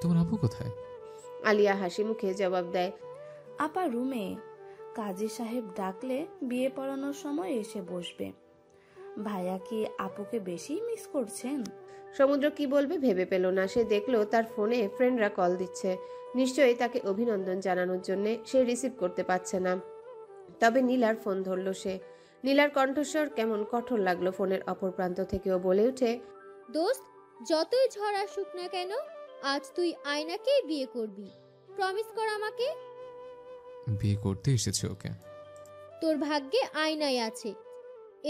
তোমার আপু কোথায়? আলিয়া হাসি মুখে জবাব দেয়, আপা রুমে। কাজী সাহেব ডাকলে বিয়ে পড়ানোর সময় এসে বসবে। ভাইয়া কি আপুকে বেশি মিস করছেন? সমুদ্র কি বলবে ভেবে পেল না। সে দেখলো তার ফোনে ফ্রেন্ডরা কল দিচ্ছে, নিশ্চয়ই তাকে অভিনন্দন জানানোর জন্য। সে রিসিভ করতে পারছে না। তবে নীলার ফোন ধরল সে। নীলার কণ্ঠস্বর কেমন কঠোর লাগলো ফোনের অপর প্রান্ত থেকেও। বলে ওঠে, দোস্ত, যতই ঝড় আসুক না কেন, আজ তুই আয়নাকেই বিয়ে করবি। প্রমিস কর আমাকে। বিয়ে করতে এসেছে ওকে। তোর ভাগ্যে আয়নাই আছে,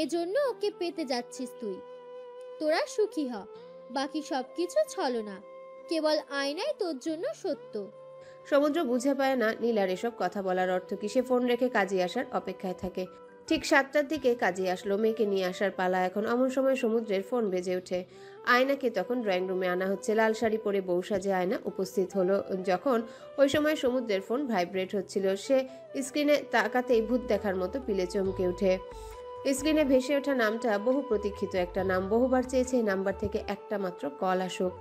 এজন্য ওকে পেতে যাচ্ছিস তুই। তোরা সুখী হ, বাকি সবকিছু ছলনা। কেবল আয়নাই তোর জন্য সত্য। সমুদ্র বুঝে পায় না নীলার এসব কথা বলার অর্থ কি। সে ফোন রেখে কাজী আসার অপেক্ষায় থাকে। ঠিক 7টার দিকে কাজী আসলো। মেয়েকে নিয়ে আসার পালা এখন। এমন সময় সমুদ্রের ফোন বেজে ওঠে। আয়নাকে তখন ড্রয়িং রুমে আনা হচ্ছে। লাল শাড়ি পরে বউ সাজে আয়না উপস্থিত হলো যখন। ওই সময় সমুদ্রের ফোন ভাইব্রেট হচ্ছিল। সে স্ক্রিনে তাকাতেই ভূত দেখার মতো পিলে চমকে ওঠে। স্ক্রিনে ভেসে ওঠা নামটা বহু প্রতীক্ষিত একটা নাম। বহুবার চেয়েছে এই নাম্বার থেকে একটা মাত্র কল আসুক।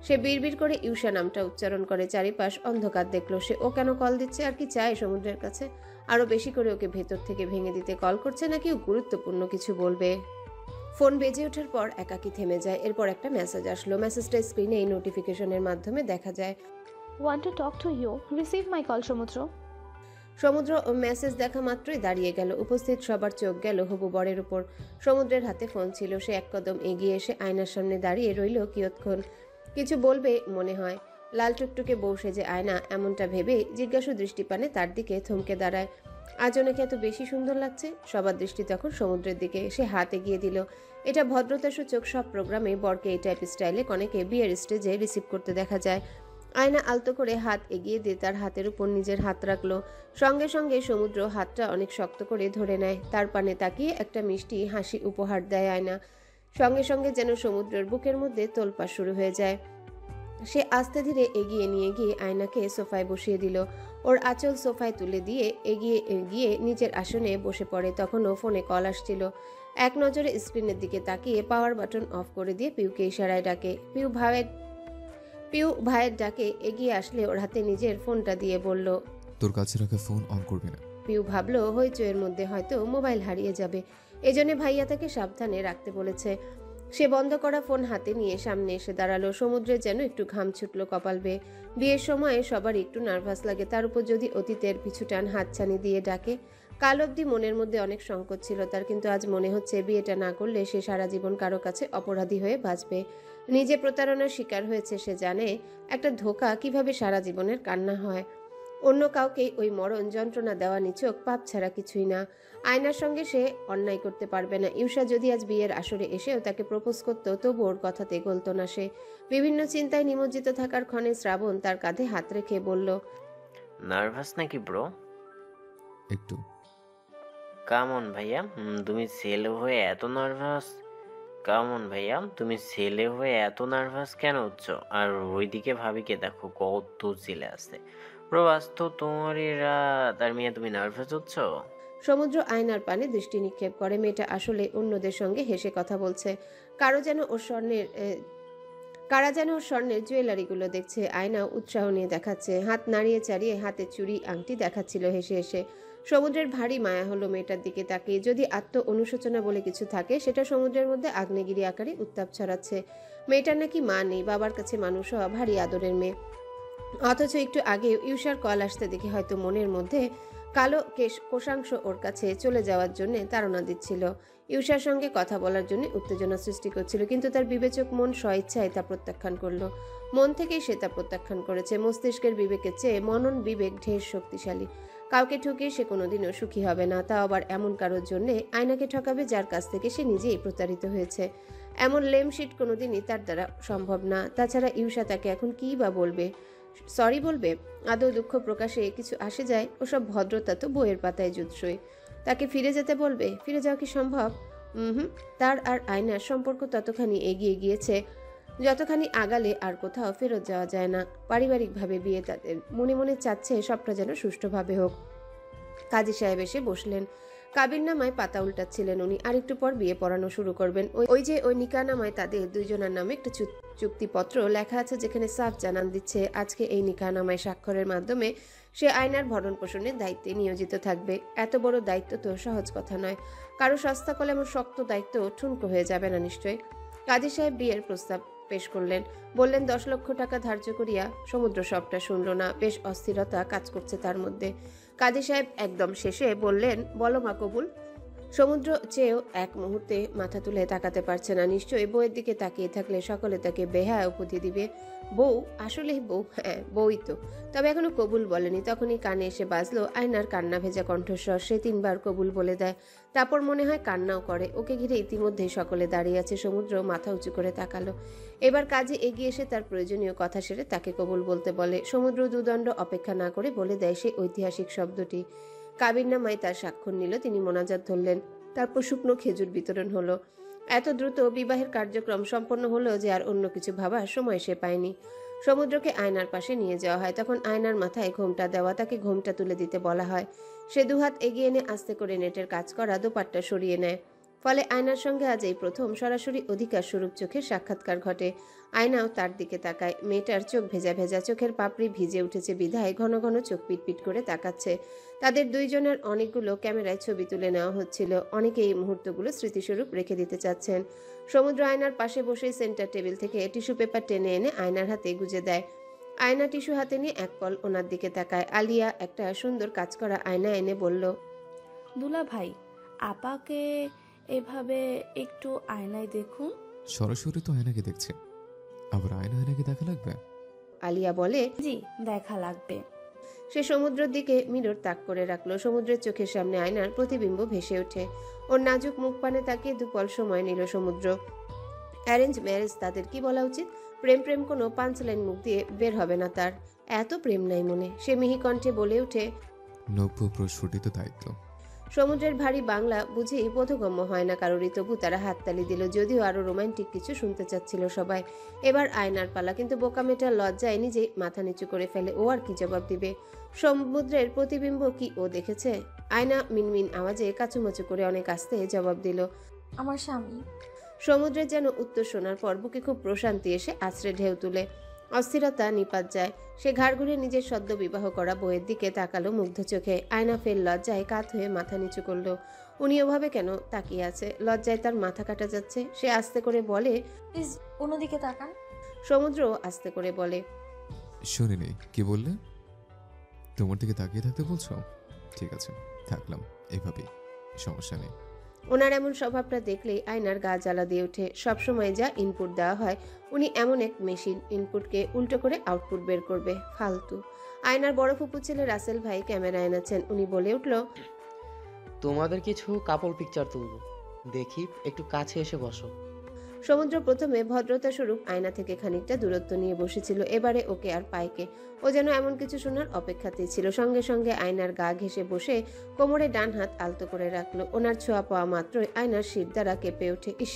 সে বিড়বিড় করে ইউষা নামটা উচ্চারণ করে। চারিপাশ অন্ধকার দেখলো সে। ও কেন কল দিচ্ছে? আর কি চায় সমুদ্রের কাছে? আরো বেশি করে ওকে ভেতর থেকে ভেঙে দিতে কল করছে, নাকি ও গুরুত্বপূর্ণ কিছু বলবে? ফোন বেজে ওঠার পর একাকী থেমে যায়। এরপর একটা মেসেজ আসলো। মেসেজটা স্ক্রিনে এই নোটিফিকেশনের মাধ্যমে দেখা যায়। Want to talk to you. Receive my call, সমুদ্র। সমুদ্র মেসেজ দেখা মাত্রই দাঁড়িয়ে গেল। উপস্থিত সবার চোখ গেল হবু বরের উপর। সমুদ্রের হাতে ফোন ছিল। সে এক কদম এগিয়ে এসে আয়নার সামনে দাঁড়িয়ে রইল কিয়ৎক্ষণ। কিছু বলবে মনে হয়। লাল টুকটুকে বউ সেজে আয়না এমনটা ভেবে জিজ্ঞাসু দৃষ্টিপানে তার দিকে থমকে দাঁড়ায়। আজ অনেক এত বেশি সুন্দর লাগছে। সবার দৃষ্টি তখন সমুদ্রের দিকে। সে হাত এগিয়ে দিল। এটা ভদ্রতা সূচক। সব প্রোগ্রামে বরকে এই টাইপ স্টাইলে কনেকে বিয়ের স্টেজে রিসিভ করতে দেখা যায়। আয়না আলতো করে হাত এগিয়ে দিয়ে তার হাতের উপর নিজের হাত রাখলো। সঙ্গে সঙ্গে সমুদ্র হাতটা অনেক শক্ত করে ধরে নেয়। তার পানে তাকিয়ে একটা মিষ্টি হাসি উপহার দেয় আয়না। সঙ্গে সঙ্গে যেন সমুদ্রের বুকের মধ্যে তোলপাড় শুরু হয়ে যায়। সে আস্তে ধীরে এগিয়ে নিয়ে গিয়ে আয়নাকে সোফায় বসিয়ে দিল। ওর আঁচল সোফায় তুলে দিয়ে এগিয়ে গিয়ে নিজের আসনে বসে পড়ে। তখনও ফোনে কল আসছিল। এক নজরে স্ক্রিনের দিকে তাকিয়ে পাওয়ার বাটন অফ করে দিয়ে পিউকে ইশারায় ডাকে। পিউ ভাইয়ের ডাকে এগিয়ে আসলে ওর হাতে নিজের ফোনটা দিয়ে বলল, তোর কাছে রাখা ফোন অন করবি না। পিউ ভাবলো হইচইয়ের মধ্যে হয়তো মোবাইল হারিয়ে যাবে, এজন্য ভাইয়া তাকে সাবধানে রাখতে বলেছে। সে বন্ধ করা ফোন হাতে নিয়ে সামনে এসে দাঁড়ালো। সমুদ্রের যেন একটু ঘাম ছুটলো কপাল বেয়ে। বিয়ের সময় সবারই একটু নার্ভাস লাগে, তার উপর যদি অতীতের পিছু টান হাতছানি দিয়ে ডাকে। কাল অবধি মনের মধ্যে অনেক সংকট ছিল তার, কিন্তু আজ মনে হচ্ছে বিয়েটা না করলে সে সারা জীবন কারো কাছে অপরাধী হয়ে বাঁচবে। নিজে প্রতারণার শিকার হয়েছে, সে জানে একটা ধোঁকা কিভাবে সারা জীবনের কান্না হয়। অন্য কাউকে ওই মরণ যন্ত্রণা দেওয়া নিছক পাপ ছাড়া কিছুই না। আয়নার সঙ্গে সে অন্যায় করতে পারবে না। ইউষা যদি আজ বিয়ের আসরে এসেও তাকে প্রপোজ করত, তবু ওর কথাতে গলত না সে। বিভিন্ন চিন্তায় নিমজ্জিত থাকার ক্ষণে শ্রাবণ তার কাঁধে হাত রেখে বলল, নার্ভাস নাকি ব্রো? একটু। কামন ভাইয়া, তুমি ছেলে হয়ে এত নার্ভাস? কামন ভাইয়া, তুমি ছেলে হয়ে এত নার্ভাস কেন হচ্ছ? আর ওইদিকে ভাবিকে দেখো কত ছেলে আছে। ব্রো বাস্তব তোমারই রাত, আর মিয়া তুমি নার্ভাস হচ্ছ? সমুদ্র আয়নার পানে দৃষ্টি নিক্ষেপ করে। মেয়েটা আসলে অন্যদের সঙ্গে হেসে কথা বলছে। কারা যেন ওর স্বর্ণের জুয়েলারিগুলো দেখছে। আয়না উৎসাহ নিয়ে দেখাচ্ছে, হাত নাড়িয়ে চাড়িয়ে হাতে চুড়ি আংটি দেখাচ্ছিল হেসে হেসে। সমুদ্রের ভারী মায়া হলো মেয়েটার দিকে তাকিয়ে। যদি আত্ম অনুশোচনা বলে কিছু থাকে, সেটা সমুদ্রের মধ্যে আগ্নেয়গিরি আকারে উত্তাপ ছড়াচ্ছে। মেয়েটার নাকি মা নেই, বাবার কাছে মানুষ হওয়া ভারী আদরের মেয়ে। অথচ একটু আগে ইউষার কল আসতে দেখে হয়তো মনের মধ্যে কালো কোষাংশ ওর কাছে চলে যাওয়ার জন্য তাড়না দিচ্ছিল, ইউষার সঙ্গে কথা বলার জন্য উত্তেজনা সৃষ্টি করছিল। কিন্তু তার বিবেচক মন স্বইচ্ছায় তা প্রত্যাখ্যান করলো। মন থেকেই সে তা প্রত্যাখ্যান করেছে। মস্তিষ্কের বিবেকের চেয়ে মনন বিবেক ঢের শক্তিশালী। কাউকে ঠকিয়ে সে কোনোদিনও সুখী হবে না, তা আবার এমন কারোর জন্যে আয়নাকে ঠকাবে যার কাছ থেকে সে নিজেই প্রতারিত হয়েছে। এমন লেমশিট কোনোদিনই তার দ্বারা সম্ভব না। তাছাড়া ইউষা তাকে এখন কী বা বলবে? সরি বলবে? আদৌ দুঃখ প্রকাশে কিছু আসে যায়? ওসব ভদ্রতা তো বইয়ের পাতায় জুৎসই। তাকে ফিরে যেতে বলবে? ফিরে যাওয়া কি সম্ভব? তার আর আয়নার সম্পর্ক ততখানি এগিয়ে গিয়েছে যতখানি আগালে আর কোথাও ফেরত যাওয়া যায় না। পারিবারিকভাবে বিয়ে তাদের, মনে মনে চাচ্ছে সবটা যেন সুষ্ঠুভাবে হোক। কাজী সাহেব এসে বসলেন। কাবিননামায় পাতা উল্টাচ্ছিলেন উনি। আর একটু পর বিয়ে পড়ানো শুরু করবেন। ওই নিকাহনামায় তাদের দুইজনের নামে একটা চুক্তিপত্র লেখা আছে, যেখানে সাফ জানান দিচ্ছে আজকে এই নিকাহনামায় স্বাক্ষরের মাধ্যমে সে আয়নার ভরণ পোষণের দায়িত্বে নিয়োজিত থাকবে। এত বড় দায়িত্ব তো সহজ কথা নয়। কারো সস্তা কলে এমন শক্ত দায়িত্ব ঠুনকো হয়ে যাবে না নিশ্চয়। কাজী সাহেব বিয়ের প্রস্তাব পেশ করলেন। বললেন 10 লক্ষ টাকা ধার্য করিয়া। সমুদ্র সবটা শুনল না, বেশ অস্থিরতা কাজ করছে তার মধ্যে। কাজী সাহেব একদম শেষে বললেন, বলো মা কবুল। সমুদ্র চেয়েও এক মুহূর্তে মাথা তুলে তাকাতে পারছে না। নিশ্চয়ই বউয়ের দিকে তাকিয়ে থাকলে সকলে তাকে বেহায়া উপাধি দিবে। বউ? আসলেই বউ? হ্যাঁ, বউই তো। তবে এখনো কবুল বলেনি। তখনই কানে এসে বাজলো আয়নার কান্না ভেজা কণ্ঠস্বর। সে 3 বার কবুল বলে দেয়। তারপর মনে হয় কান্নাও করে। ওকে ঘিরে ইতিমধ্যেই সকলে দাঁড়িয়ে আছে। সমুদ্র মাথা উঁচু করে তাকালো। এবার কাজে এগিয়ে এসে তার প্রয়োজনীয় কথা সেরে তাকে কবুল বলতে বলে। সমুদ্র দুদণ্ড অপেক্ষা না করে বলে দেয় সেই ঐতিহাসিক শব্দটি। কাবিননামায় তার স্বাক্ষর নিল। তিনি মোনাজাত ধরলেন। তারপর শুকনো খেজুর বিতরণ হলো। এত দ্রুত বিবাহের কার্যক্রম সম্পন্ন হলো যে আর অন্য কিছু ভাবার সময় সে পায়নি। সমুদ্রকে আয়নার পাশে নিয়ে যাওয়া হয়। তখন আয়নার মাথায় ঘোমটা দেওয়া। তাকে ঘোমটা তুলে দিতে বলা হয়। সে দুহাত এগিয়ে এনে আস্তে করে নেটের কাজ করা দোপাট্টা সরিয়ে নেয়। ফলে আয়নার সঙ্গে আজ এই প্রথম সরাসরি অধিকার স্বরূপ চোখের সাক্ষাৎকার ঘটে। আয়নাও তার দিকে তাকায়। মেয়েটার চোখ ভেজা ভেজা, চোখের পাপড়ি ভিজে উঠেছে বিধায় ঘন ঘন চোখ পিটপিট করে তাকাচ্ছে। তাদের দুইজনের অনেকগুলো ক্যামেরায় ছবি তুলে নেওয়া হচ্ছিল। অনেকে এই মুহূর্তগুলো স্মৃতিস্বরূপ রেখে দিতে চাচ্ছেন। সমুদ্র আয়নার পাশে বসে সেন্টার টেবিল থেকে টিস্যু পেপার টেনে এনে আয়নার হাতে গুজে দেয়। আয়না টিস্যু হাতে নিয়ে এক পল ওনার দিকে তাকায়। আলিয়া একটা সুন্দর কাজ করা আয়না এনে বলল, দুলা ভাই, আপাকে এভাবে একটু আয়নায় দেখুন। সরাসরি তো আয়নাকে দেখছে, আবার আয়নাকে দেখা লাগবে? আলিয়া বলে, জি, দেখা লাগবে। সে সমুদ্রের দিকে মিরর তাক করে রাখলো। সমুদ্রের চোখের সামনে আয়নার প্রতিবিম্ব ভেসে ওঠে। ওর নাজুক মুখ পানে তাকিয়ে দুপল সময় নিল সমুদ্র। অ্যারেঞ্জ ম্যারেজ তাদের কি বলা উচিত? প্রেম কোনো 5 লাইন মুখ দিয়ে বের হবে না তার। এত প্রেম নাই মনে। সে মিহি কণ্ঠে বলে ওঠে, নব্য প্রস্ফুটিত দায়িত্ব। সমুদ্রের ভারী বাংলা বুঝি বোধগম্য হয় না কারোরই, তবু তারা হাততালি দিল। যদিও আরো রোমান্টিক কিছু শুনতে চাচ্ছিল সবাই। এবার আয়নার পালা। কিন্তু বোকামেটার লজ্জায় নিজেই মাথা নিচু করে ফেলে। ও আর কি জবাব দিবে? সমুদ্রের প্রতিবিম্ব কি ও দেখেছে? আয়না মিনমিন আওয়াজে কাচুমাচু করে অনেক আস্তে জবাব দিল, আমার স্বামী। সমুদ্রের যেন উত্তর শোনার পর বুকে খুব প্রশান্তি এসে আছড়ে ঢেউ তুলে। অস্থিরতা নিপাত যায়। সে ঘাড় ঘুরে নিজের সদ্য বিবাহ করা বইয়ের দিকে তাকালো মুগ্ধ চোখে। আয়না ফের লজ্জায় কাত হয়ে মাথা নিচু করলো। উনি ওভাবে কেন তাকিয়ে আছে? লজ্জায় তার মাথা কাটা যাচ্ছে। সে আস্তে করে বলে, প্লিজ অন্যদিকে তাকান। সমুদ্র আস্তে করে বলে, শুনিনি, কি বললে? তোমার দিকে তাকিয়ে থাকতে বলছো? ঠিক আছে, থাকলাম এভাবেই, সমস্যা নেই। ওনার এমন স্বভাবটা দেখলেই আয়নার গা জ্বালা দিয়ে ওঠে। সবসময় যা ইনপুট দেওয়া হয়, উনি এমন এক মেশিন, ইনপুটকে উল্টো করে আউটপুট বের করবে। ফালতু। আয়নার বড় ফুপু ছেলে রাসেল ভাই ক্যামেরা এনেছেন। উনি বলে উঠল, তোমাদের কিছু কাপল পিকচার তুলবো, দেখি একটু কাছে এসে বসো। সমুদ্র প্রথমে ভদ্রতা স্বরূপ আয়না থেকে খানিকটা দূরত্ব নিয়ে বসেছিল। এবারে ওকে আর পাইকে। ও যেন এমন কিছু শোনার অপেক্ষাতেই ছিল। সঙ্গে সঙ্গে আয়নার গা ঘেঁষে বসে কোমরে ডান হাত আলতো করে রাখলো। ওনার ছোঁয়া পাওয়া মাত্রই আয়নার শির দ্বারা কেঁপে ওঠে। ইস,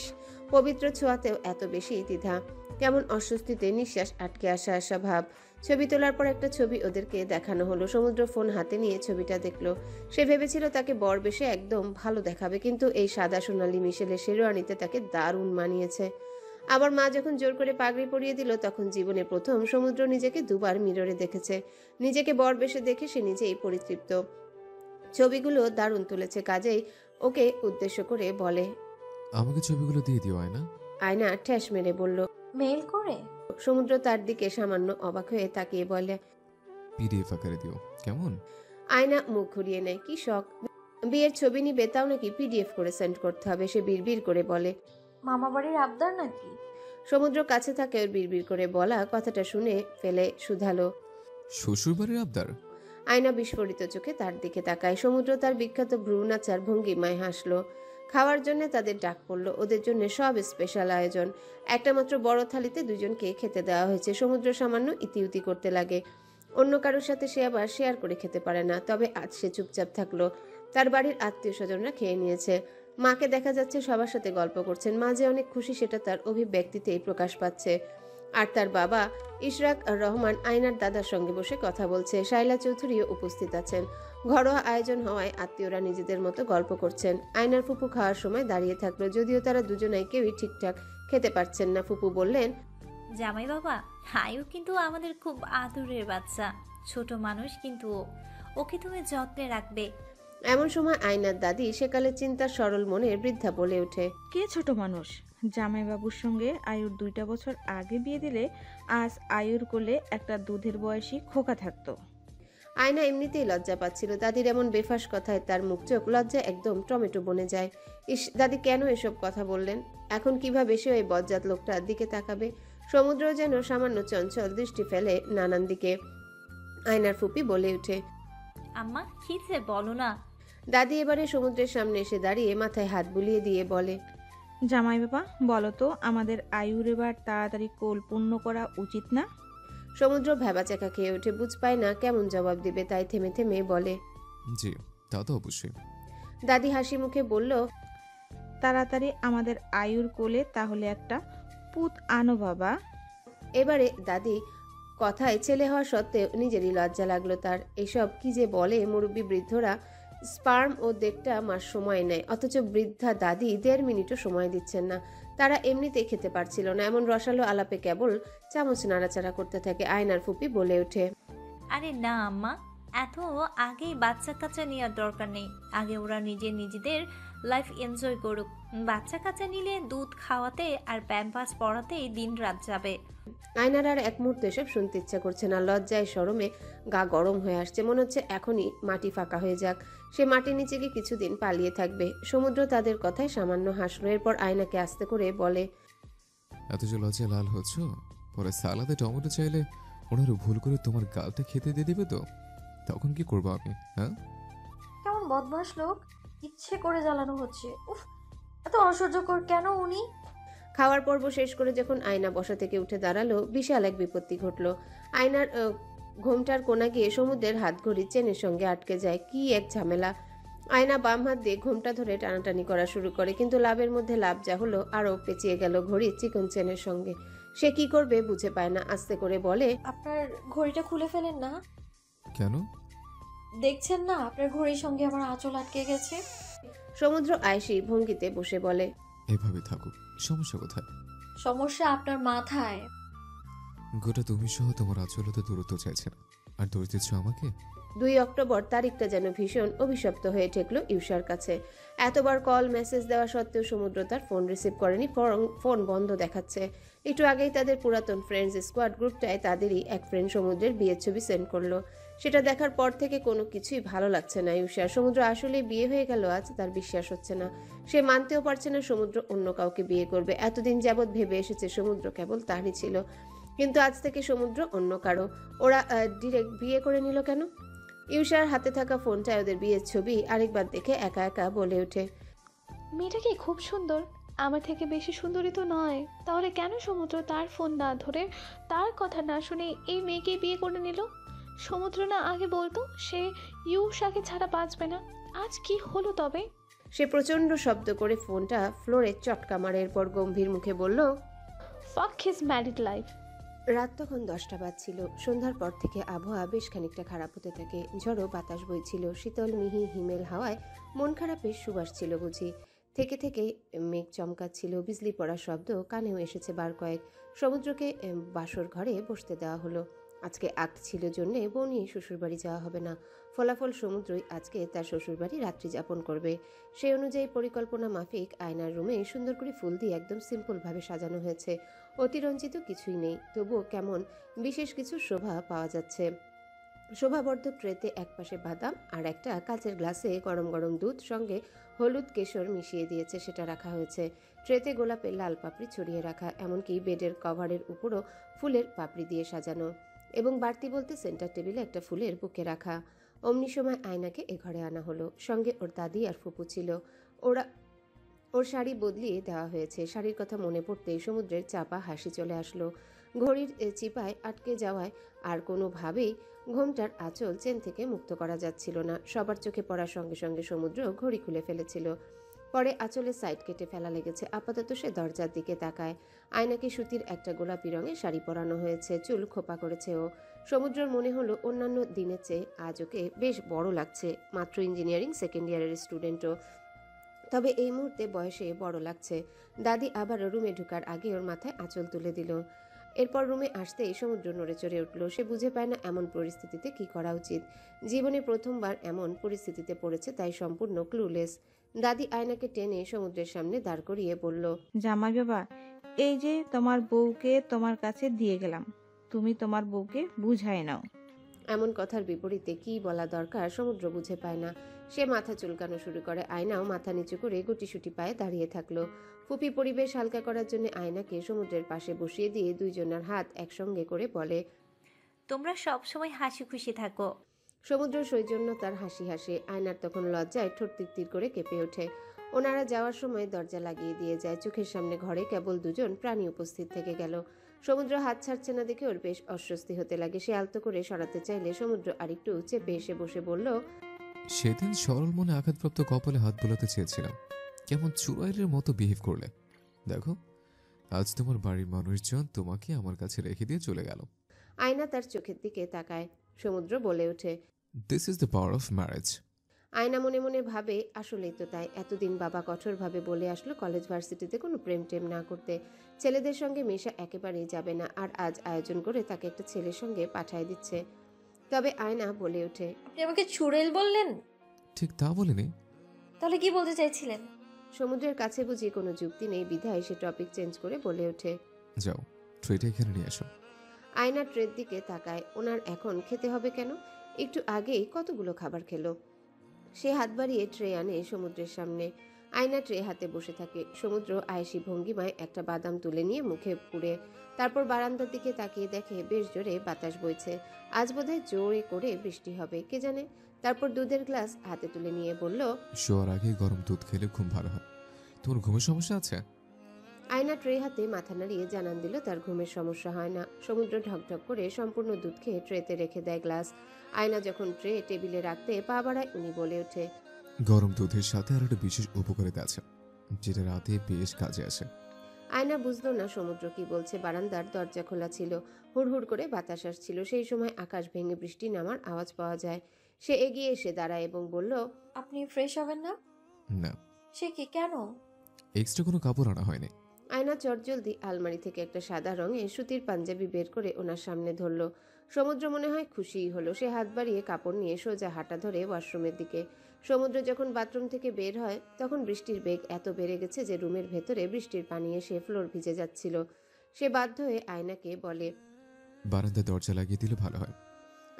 পবিত্র ছোঁয়াতেও এত বেশি দ্বিধা। কেমন অস্বস্তিতে নিঃশ্বাস আটকে আসা ভাব। ছবি তোলার পর একটা ছবি ওদেরকে দেখানো হলো। সমুদ্র ফোন হাতে নিয়ে ছবিটা দেখলো। সে ভেবেছিল তাকে বর বেশে একদম ভালো দেখাবে, কিন্তু এই সাদা সোনালী মিশেলের শেরওয়ানিতে তাকে দারুণ মানিয়েছে। আবার মা যখন জোর করে পাগড়ি পরিয়ে দিল, তখন জীবনে প্রথম সমুদ্র নিজেকে 2 বার মিররে দেখেছে। নিজেকে বর বেশে দেখে সে নিজেই পরিতৃপ্ত। ছবিগুলো দারুণ তুলেছে। কাজেই ওকে উদ্দেশ্য করে বলে, আমাকে ছবিগুলো দিয়ে দিও আয়না। আয়না ঠ্যাস মেরে বলল। মেল করে? সমুদ্র তার দিকে সামান্য অবাক হয়ে তাকিয়ে বলে, পিডিএফ আকারে দিও, কেমন? আয়না মুখ ঘুরিয়ে নেয়। কি শখ! বিয়ের ছবি নিবে, তাও নাকি পিডিএফ করে সেন্ড করতে হবে। সে বিড়বিড় করে বলে, মামা বাড়ির আবদার নাকি? সমুদ্র কাছে থাকে ওর বিড়বিড় করে বলা কথাটা শুনে ফেলে শুধালো, শ্বশুরবাড়ির আবদার? আয়না বিস্ফোরিত চোখে তার দিকে তাকায়। সমুদ্র তার বিখ্যাত ভ্রু নাচার ভঙ্গিমায় হাসলো। খাওয়ার জন্য তাদের ডাক পড়লো। ওদের জন্য সব স্পেশাল আয়োজন। একটা মাত্র বড় থালিতে দুজনকে খেতে দেওয়া হয়েছে। সমুদ্র সামান্য ইতিউতি করতে লাগে। অন্য কারোর সাথে সে আবার শেয়ার করে খেতে পারে না। তবে আজ সে চুপচাপ থাকলো। তার বাড়ির আত্মীয় স্বজনরা খেয়ে নিয়েছে। মাকে দেখা যাচ্ছে সবার সাথে গল্প করছেন। মা যে অনেক খুশি সেটা তার অভিব্যক্তিতেই প্রকাশ পাচ্ছে। আর তার বাবা ইশরাক রহমান আয়নার দাদার সঙ্গে বসে কথা বলছে। শাইলা চৌধুরীও উপস্থিত আছেন। ঘরোয়া আয়োজন হওয়ায় আত্মীয়রা নিজেদের মতো গল্প করছেন। আয়নার ফুপু খাওয়ার সময় দাঁড়িয়ে থাকলো, যদিও তারা দুজনাই কেউই ঠিকঠাক খেতে পারছেন না। ফুপু বললেন, জামাই বাবা, আয়ু কিন্তু আমাদের খুব আদরের বাচ্চা, ছোট মানুষ কিন্তু ওকে তুমি যত্নে রাখবে। এমন সময় আয়নার দাদি সেকালে চিন্তার সরল মনের বৃদ্ধা বলে ওঠে, কে ছোট মানুষ? জামাইবাবুর সঙ্গে আয়ুর 2টা বছর আগে বিয়ে দিলে আজ আয়ুর কোলে একটা দুধের বয়সী খোকা থাকতো। আয়না এমনিতেই লজ্জা পাচ্ছিল। দাদির এমন বেফাস কথায় তার মুখ চোখ লজ্জা একদম টমেটো বনে যায়। ইস, দাদি কেন এসব কথা বললেন? এখন কিভাবে সে ওই বজ্জাত লোকটার দিকে তাকাবে? সমুদ্র যেন সামান্য চঞ্চল দৃষ্টি ফেলে নানান দিকে। আয়নার ফুপি বলে ওঠে, আম্মা কি যে বলো না। দাদি এবারে সমুদ্রের সামনে এসে দাঁড়িয়ে মাথায় হাত বুলিয়ে দিয়ে বলে, জামাই বাবা, বলো তো আমাদের আয়ুর এবার তাড়াতাড়ি কোল পূর্ণ করা উচিত না? সমুদ্র ভ্যাবাচাকা খেয়ে ওঠে, বুঝ পায় না কেমন জবাব দিবে, তাই থেমে থেমে বলে, জি, তা তো অবশ্যই। দাদি হাসি মুখে বলল, তাড়াতাড়ি আমাদের আয়ুর কোলে তাহলে একটা পুত আনো বাবা। এবারে দাদি কথায় ছেলে হওয়া সত্ত্বেও নিজেরই লজ্জা লাগলো তার। এসব কি যে বলে, মুরব্বী বৃদ্ধরা স্পার্ম ও 1.5 মাস সময় নেয়, অথচ বৃদ্ধা দাদি 1.5 মিনিটও সময় দিচ্ছেন না। তারা এমনিতেই খেতে পারছিল না, এমন রসালো আলাপে কেবল চামচ নাড়াচাড়া করতে থাকে। আয়নার ফুপি বলে ওঠে, আরে না আম্মা, এত আগেই বাচ্চা কাচ্চা নেওয়ার দরকার নেই। আগে ওরা নিজেদের লাইফ এনজয় করুক। বাচ্চা কাচ্চা নিলে দুধ খাওয়াতে আর প্যাম্পাস পরাতেই দিন রাত যাবে। আয়নার আর এক মুহূর্ত এসব শুনতে ইচ্ছা করছে না। লজ্জায় শরমে গা গরম হয়ে আসছে, মনে হচ্ছে এখনই মাটি ফাঁকা হয়ে যাক, সে মাটির নিচে গিয়ে কিছুদিন পালিয়ে থাকবে। সমুদ্র তাদের কথায় সামান্য হাসলো, এরপর আয়নাকে আস্তে করে বলে, এত যে লজ্জা লাল হচ্ছ, পরে সালাদে টমেটো চাইলে ওনারা ভুল করে তোমার গালটা খেতে দিয়ে দিবে তো তখন কি করবো আমি? হ্যাঁ, কেমন বদমাস লোক, ইচ্ছে করে জ্বালানো হচ্ছে। উফ, এত অসহ্যকর কেন উনি? খাওয়ার পর্ব শেষ করে যখন আয়না বসা থেকে উঠে দাঁড়ালো, বিশাল এক বিপত্তি ঘটলো। আয়নার ঘোমটার কোনা গিয়ে সমুদ্রের হাত ঘড়ি চেনের সঙ্গে আটকে যায়। কি এক ঝামেলা! আয়না বাম হাত দিয়ে ঘোমটা ধরে টানাটানি করা শুরু করে, কিন্তু লাভের মধ্যে লাভ যা হলো, আরও পেঁচিয়ে গেল ঘড়ি চিকন চেনের সঙ্গে। সে কি করবে বুঝে পায় না, আস্তে করে বলে, আপনার ঘড়িটা খুলে ফেলেন না। কেন? দেখছেন না আপনার ঘড়ির সঙ্গে আমার আঁচল আটকে গেছে। সমুদ্র আয়েশি ভঙ্গিতে বসে বলে, এভাবে থাকুক, সমস্যা কোথায়? সমস্যা আপনার মাথায়। গোটা তুমি সহ তোমার আচলতে দূরত্ব চাইছে না, আর দোষ দিচ্ছ আমাকে। 2 অক্টোবর তারিখটা যেন ভীষণ অভিশপ্ত হয়ে ঠেকলো ইউসার কাছে। এতবার কল মেসেজ দেওয়া সত্ত্বেও সমুদ্র তার ফোন রিসিভ করেনি, বরং ফোন বন্ধ দেখাচ্ছে। একটু আগেই তাদের পুরাতন ফ্রেন্ডস স্কোয়াড গ্রুপটায় তাদেরই এক ফ্রেন্ড সমুদ্রের বিয়ের ছবি সেন্ড করলো। সেটা দেখার পর থেকে কোনো কিছুই ভালো লাগছে না ইউসার। সমুদ্র আসলে বিয়ে হয়ে গেল আজ, তার বিশ্বাস হচ্ছে না। সে মানতেও পারছে না সমুদ্র অন্য কাউকে বিয়ে করবে। এতদিন যাবৎ ভেবে এসেছে সমুদ্র কেবল তারই ছিল, কিন্তু আজ থেকে সমুদ্র অন্য কারো। ওরা ডিরেক্ট বিয়ে করে নিল কেন? ইউসার হাতে থাকা ফোনটায় ওদের বিয়ের ছবি আরেকবার দেখে একা একা বলে ওঠে, মেয়েটা কি খুব সুন্দর, আমার থেকে বেশি সুন্দরী তো নয়। তাহলে কেন সমুদ্র তার ফোন না ধরে, তার কথা না শুনে এই মেয়েকে বিয়ে করে নিল? সমুদ্র না আগে বলতো সে ইউসাকে ছাড়া বাঁচবে না? আজ কি হলো তবে? সে প্রচন্ড শব্দ করে ফোনটা ফ্লোরে চটকা মারে, এরপর গম্ভীর মুখে বলল, ফাক হিজ ম্যারিড লাইফ। রাত তখন 10টা বাজছিল। সন্ধ্যার পর থেকে আবহাওয়া বেশ খানিকটা খারাপ হতে থাকে। ঝড়ো বাতাস বইছিল, শীতল মিহি হিমেল হাওয়ায় মন খারাপের সুবাস ছিল বুঝি। থেকে থেকে মেঘ চমকাচ্ছিল, বিজলি পড়ার শব্দ কানেও এসেছে বার কয়েক। সমুদ্রকে বাসর ঘরে বসতে দেওয়া হলো। আজকে আক্ট ছিল জন্যে বউ নিয়ে শ্বশুরবাড়ি যাওয়া হবে না। ফলাফল সমুদ্রই আজকে তার শ্বশুরবাড়ি রাত্রি যাপন করবে। সেই অনুযায়ী পরিকল্পনা মাফিক আয়নার রুমে সুন্দর করে ফুল দিয়ে একদম সিম্পলভাবে সাজানো হয়েছে। অতিরঞ্জিত কিছুই নেই, তবুও কেমন বিশেষ কিছু শোভা পাওয়া যাচ্ছে। শোভাবর্ধক ট্রেতে একপাশে বাদাম আর একটা কাচের গ্লাসে গরম গরম দুধ সঙ্গে হলুদ কেশর মিশিয়ে দিয়েছে, সেটা রাখা হয়েছে। ট্রেতে গোলাপের লাল পাপড়ি ছড়িয়ে রাখা, এমনকি বেডের কভারের উপরও ফুলের পাপড়ি দিয়ে সাজানো, এবং বাড়তি বলতে সেন্টার টেবিলে একটা ফুলের বুকে রাখা। অমনি সময় আয়নাকে এ ঘরে আনা হলো। সঙ্গে ওর দাদি আর ফুপু ছিল। ওর শাড়ি বদলিয়ে দেওয়া হয়েছে। শাড়ির কথা মনে পড়তেই সমুদ্রের চাপা হাসি চলে আসলো। ঘড়ির চিপায় আটকে যাওয়ায় আর কোনোভাবেই ঘোমটার আঁচল চেন থেকে মুক্ত করা যাচ্ছিল না। সবার চোখে পড়ার সঙ্গে সঙ্গে সমুদ্র ঘড়ি খুলে ফেলেছিল। পরে আঁচলের সাইড কেটে ফেলা লেগেছে। আপাতত সে দরজার দিকে তাকায়। আয়নাকে সুতির একটা গোলাপি রঙের শাড়ি পরানো হয়েছে, চুল খোপা করেছে ও। সমুদ্রের মনে হলো অন্যান্য দিনের চেয়ে আজ ওকে বেশ বড় লাগছে। মাত্র ইঞ্জিনিয়ারিং সেকেন্ড ইয়ারের স্টুডেন্টও, তবে এই মুহূর্তে বয়সে বড় লাগছে। দাদি আবার রুমে ঢুকার আগে ওর মাথায় আঁচল তুলে দিল। এরপর রুমে আসতেই সমুদ্র নড়ে চড়ে উঠল। সে বুঝে পায় না এমন পরিস্থিতিতে কি করা উচিত। জীবনে প্রথমবার এমন পরিস্থিতিতে পড়েছে, তাই সম্পূর্ণ ক্লুলেস। দাদি আয়নাকে টেনে সমুদ্রের সামনে দাঁড় করিয়ে বলল, জামাই বাবা, এই যে তোমার বউকে তোমার কাছে দিয়ে গেলাম, তুমি তোমার বউকে বুঝাই নাও। এমন কথার বিপরীতে কি বলা দরকার সমুদ্র বুঝে পায় না। সে মাথা চুলকানো শুরু করে। আয়নাও মাথা নিচু করে গুটিসুটি পায়ে দাঁড়িয়ে থাকলো। ফুপি পরিবেশ হালকা করার জন্য আয়নাকে সমুদ্রের পাশে বসিয়ে দিয়ে দুইজনের হাত একসঙ্গে করে বলে, তোমরা সব সময় হাসি খুশি থাকো। সমুদ্র সৌজন্য তার হাসি হাসে। আয়নার তখন লজ্জায় ঠোঁট তিরতির করে কেঁপে ওঠে। ওনারা যাওয়ার সময় দরজা লাগিয়ে দিয়ে যায়। চোখের সামনে ঘরে কেবল দুজন প্রাণী উপস্থিত থেকে গেল। সমুদ্র হাত ছাড়ছে না দেখে ওর বেশ অস্বস্তি হতে লাগে। সে আলতো করে সরাতে চাইলে সমুদ্র আরেকটু চেপে এসে বসে বলল, সেদিন সরল মনে আঘাতপ্রাপ্ত কপালে হাত বোলাতে চেয়েছিলাম, কেমন চুড়াইয়ের মতো বিহেভ করলে। দেখো, আজ তোমার বাড়ির মানুষজন তোমাকে আমার কাছে রেখে দিয়ে চলে গেল। আয়না তার চোখের দিকে তাকায়। সমুদ্র বলে ওঠে, this is the power of marriage. আয়না মনে মনে ভাবে, আসলেই তো তাই। এতদিন বাবা কঠোরভাবে বলে আসলো কলেজ ভার্সিটিতে কোনো প্রেম টেম না করতে, ছেলেদের সঙ্গে মেশা একেবারেই যাবে না। আর আজ আয়োজন করে তাকে একটা ছেলের সঙ্গে পাঠিয়ে দিচ্ছে। তবে আয়না বলে ওঠে, আপনি আমাকে চুড়েল বললেন? ঠিক তা বলিনি। তাহলে কি বলতে চাইছিলেন? সমুদ্রের কাছে বুঝি কোনো যুক্তি নেই, বিধায় সে টপিক চেঞ্জ করে বলে ওঠে, যাও, ট্রেটা এখানে নিয়ে আসো। আয়না ট্রের দিকে তাকায়। ওনার এখন খেতে হবে কেন? একটু আগেই কতগুলো খাবার খেলো। সে হাত বাড়িয়ে ট্রে আনে সমুদ্রের সামনে। আয়না ট্রে হাতে বসে থাকে। সমুদ্র আয়েসি ভঙ্গিমায় একটা বাদাম তুলে নিয়ে মুখে পুড়ে, তারপর বারান্দার দিকে তাকিয়ে দেখে বেশ জোরে বাতাস বইছে। আজ বোধহয় জোরে করে বৃষ্টি হবে, কে জানে। তারপর দুধের গ্লাস হাতে তুলে নিয়ে বলল, শোয়ার আগে গরম দুধ খেলে ঘুম ভালো হয়। তোমার ঘুমের সমস্যা আছে? আয়না ট্রে হাতে মাথা নাড়িয়ে জানান দিল তার ঘুমের সমস্যা হয় না। সমুদ্র ঢকঢক করে সম্পূর্ণ দুধ খেয়ে ট্রেতে রেখে দেয় গ্লাস। আয়না যখন ট্রে টেবিলে রাখতে পা বাড়ায়, উনি বলে ওঠে, গরম দুধের সাথে আর একটা বিশেষ উপকারিতা আছে, যেটা রাতে বেশ কাজে আসে। আয়না বুঝলো না সমুদ্র কি বলছে। বারান্দার দরজা খোলা ছিল, হুড়হুড় করে বাতাস আসছিল। সেই সময় আকাশ ভেঙে বৃষ্টি নামার আওয়াজ পাওয়া যায়। সে এগিয়ে এসে দাঁড়ায় এবং বলল, আপনি ফ্রেশ হবেন না? না, সে কি, কেন? এক্সট্রা কোনো কাপড় আনা হয়নি। আয়না চটজলদি আলমারি থেকে একটা সাদা রঙের সুতির পাঞ্জাবি বের করে ওনার সামনে ধরল। সমুদ্র মনে হয় খুশিই হলো। সে হাত বাড়িয়ে কাপড় নিয়ে সোজা হাঁটা ধরে ওয়াশরুমের দিকে। সমুদ্র যখন বাথরুম থেকে বের হয় তখন বৃষ্টির বেগ এত বেড়ে গেছে যে রুমের ভেতরে বৃষ্টির পানি এসে ফ্লোর ভিজে যাচ্ছিল। সে বাধ্য হয়ে আয়নাকে বলে, বারান্দায় দরজা লাগিয়ে দিলে ভালো হয়।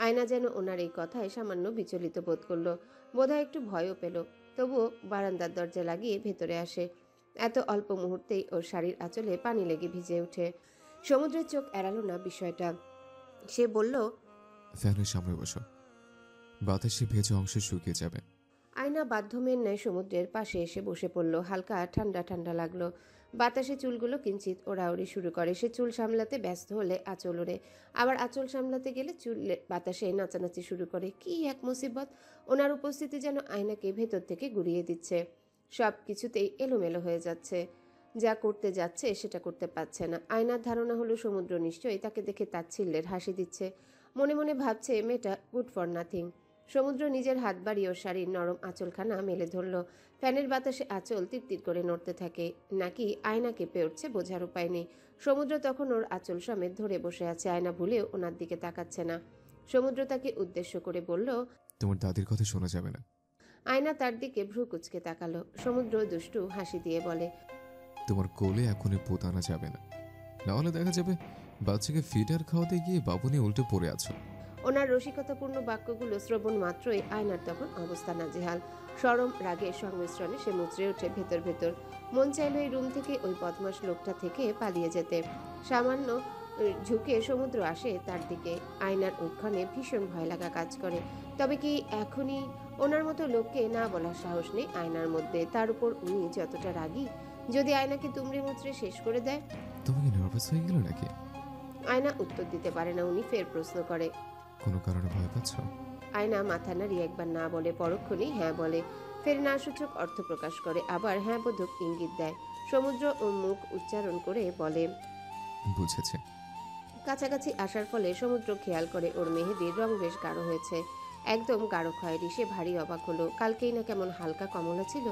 আয়না যেন ওনার এই কথায় সামান্য বিচলিত বোধ করলো, বোধহয় একটু ভয়ও পেল। তবুও বারান্দার দরজা লাগিয়ে ভেতরে আসে। এত অল্প মুহূর্তেই ওর শাড়ির আঁচলে পানি লেগে ভিজে ওঠে। সমুদ্রের চোখ এড়ালো না বিষয়টা। সে বলল, ফ্যানের সামনে বসো, বাতাসে ভেজা অংশ শুকিয়ে যাবে। আয়না বাধ্যমের ন্যায় সমুদ্রের পাশে এসে বসে পড়ল। হালকা ঠান্ডা ঠান্ডা লাগলো। বাতাসে চুলগুলো কিঞ্চিত ওড়াউড়ি শুরু করে। সে চুল সামলাতে ব্যস্ত হলে আঁচল ওড়ে, আবার আঁচল সামলাতে গেলে চুল বাতাসে নাচানাচি শুরু করে। কি এক মুসিবত! ওনার উপস্থিতি যেন আয়নাকে ভেতর থেকে গুড়িয়ে দিচ্ছে। সব কিছুতেই এলোমেলো হয়ে যাচ্ছে। যা করতে যাচ্ছে সেটা করতে পারছে না। আয়নার ধারণা হলো সমুদ্র নিশ্চয়ই তাকে দেখে তাচ্ছিল্যের হাসি দিচ্ছে। মনে মনে ভাবছে মেয়েটা গুড ফর নাথিং। সমুদ্র নিজের হাত বাড়িয়ে ওর শাড়ির নরম আঁচলখানা মেলে ধরল। ফ্যানের বাতাসে আঁচল তিরতির করে নড়তে থাকে। নাকি আয়না কেঁপে উঠছে বোঝার উপায় নেই। সমুদ্র তখন ওর আঁচল সমেত ধরে বসে আছে। আয়না ভুলেও ওনার দিকে তাকাচ্ছে না। সমুদ্র তাকে উদ্দেশ্য করে বলল, তোমার দাদির কথা শোনা যাবে না। আয়না তার দিকে ভ্রু কুচকে তাকালো। সমুদ্র দুষ্টু হাসি দিয়ে বলে, তোমার কোলে এখনই পুত আনা যাবে না, নাহলে দেখা যাবে বাচ্চাকে ফিডার খাওয়াতে গিয়ে বাবু নিয়ে উল্টে পড়ে আছো। ওনার রসিকতাপূর্ণ বাক্যগুলো শ্রবণ মাত্রই আয়নার তখন অবস্থা নাজেহাল। শরম রাগের সংমিশ্রণে সে মুচড়ে ওঠে ভেতর ভেতর। মন চাইল এই রুম থেকে ওই বদমাশ লোকটা থেকে পালিয়ে যেতে। সামান্য ঝুঁকে সমুদ্র আসে তার দিকে। আয়নার ওইক্ষণে ভীষণ ভয় লাগা কাজ করে। তবে কি এখনই ওনার মতো লোককে না বলার সাহস নেই আয়নার মধ্যে। তার উপর উনি যতটা রাগী, যদি আয়নাকে তুমড়ে মুচড়ে শেষ করে দেয়। তুমি কি নার্ভাস হয়ে গেল নাকি? আয়না উত্তর দিতে পারে না। উনি ফের প্রশ্ন করে, কোনো কারণে ভয় পাচ্ছ? আয়না মাথা নাড়িয়ে একবার না বলে পরক্ষণেই হ্যাঁ বলে। ফের না সূচক অর্থ প্রকাশ করে, আবার হ্যাঁ বোধক ইঙ্গিত দেয়। সমুদ্র ও মুখ উচ্চারণ করে বলে, বুঝেছে। কাছাকাছি আসার ফলে সমুদ্র খেয়াল করে ওর মেহেদির রং বেশ গাঢ় হয়েছে, একদম গাঢ় খয়েরি। সে ভারী অবাক হলো, কালকেই না কেমন হালকা কমলা ছিল,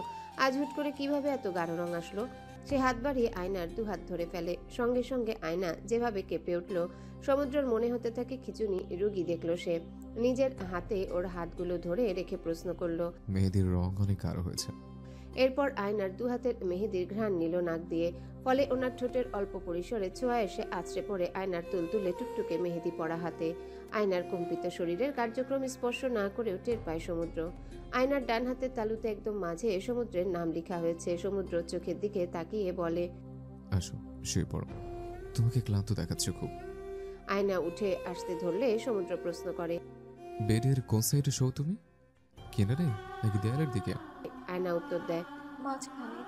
আজ হুট করে কিভাবে এত গাঢ় রং আসলো। সে হাত বাড়িয়ে আয়নার দুহাত ধরে ফেলে, সঙ্গে সঙ্গে আয়না যেভাবে কেঁপে উঠল, সমুদ্রের মনে হতে থাকে খিচুনি রুগী দেখলো সে। নিজের হাতে ওর হাতগুলো ধরে রেখে প্রশ্ন করলো, মেহেদির রং অনেক গাঢ় হয়েছে। এরপর আয়নার দুহাতের মেহেদির ঘ্রাণ নিল নাক দিয়ে, ফলে ওনার ঠোঁটের অল্প পরিসরে ছোঁয়া এসে আছড়ে পড়ে আয়নার তুলতুলে টুকটুকে মেহেদি পড়া হাতে। আয়নার কম্পিত শরীরের কার্যক্রম স্পর্শ না করেও টের পায় সমুদ্র। আয়নার ডান হাতের তালুতে একদম মাঝে সমুদ্রের নাম লেখা হয়েছে। সমুদ্র চোখের দিকে তাকিয়ে বলে, আসো, শুয়ে পড়ো, তোমাকে ক্লান্ত দেখাচ্ছে খুব। আয়না উঠে আসতে ধরলে সমুদ্র প্রশ্ন করে, বেডের কোন সাইডে শো তুমি? কিনারে নাকি দেয়ালের দিকে? আয়না উত্তর দেয়, মাঝখানে।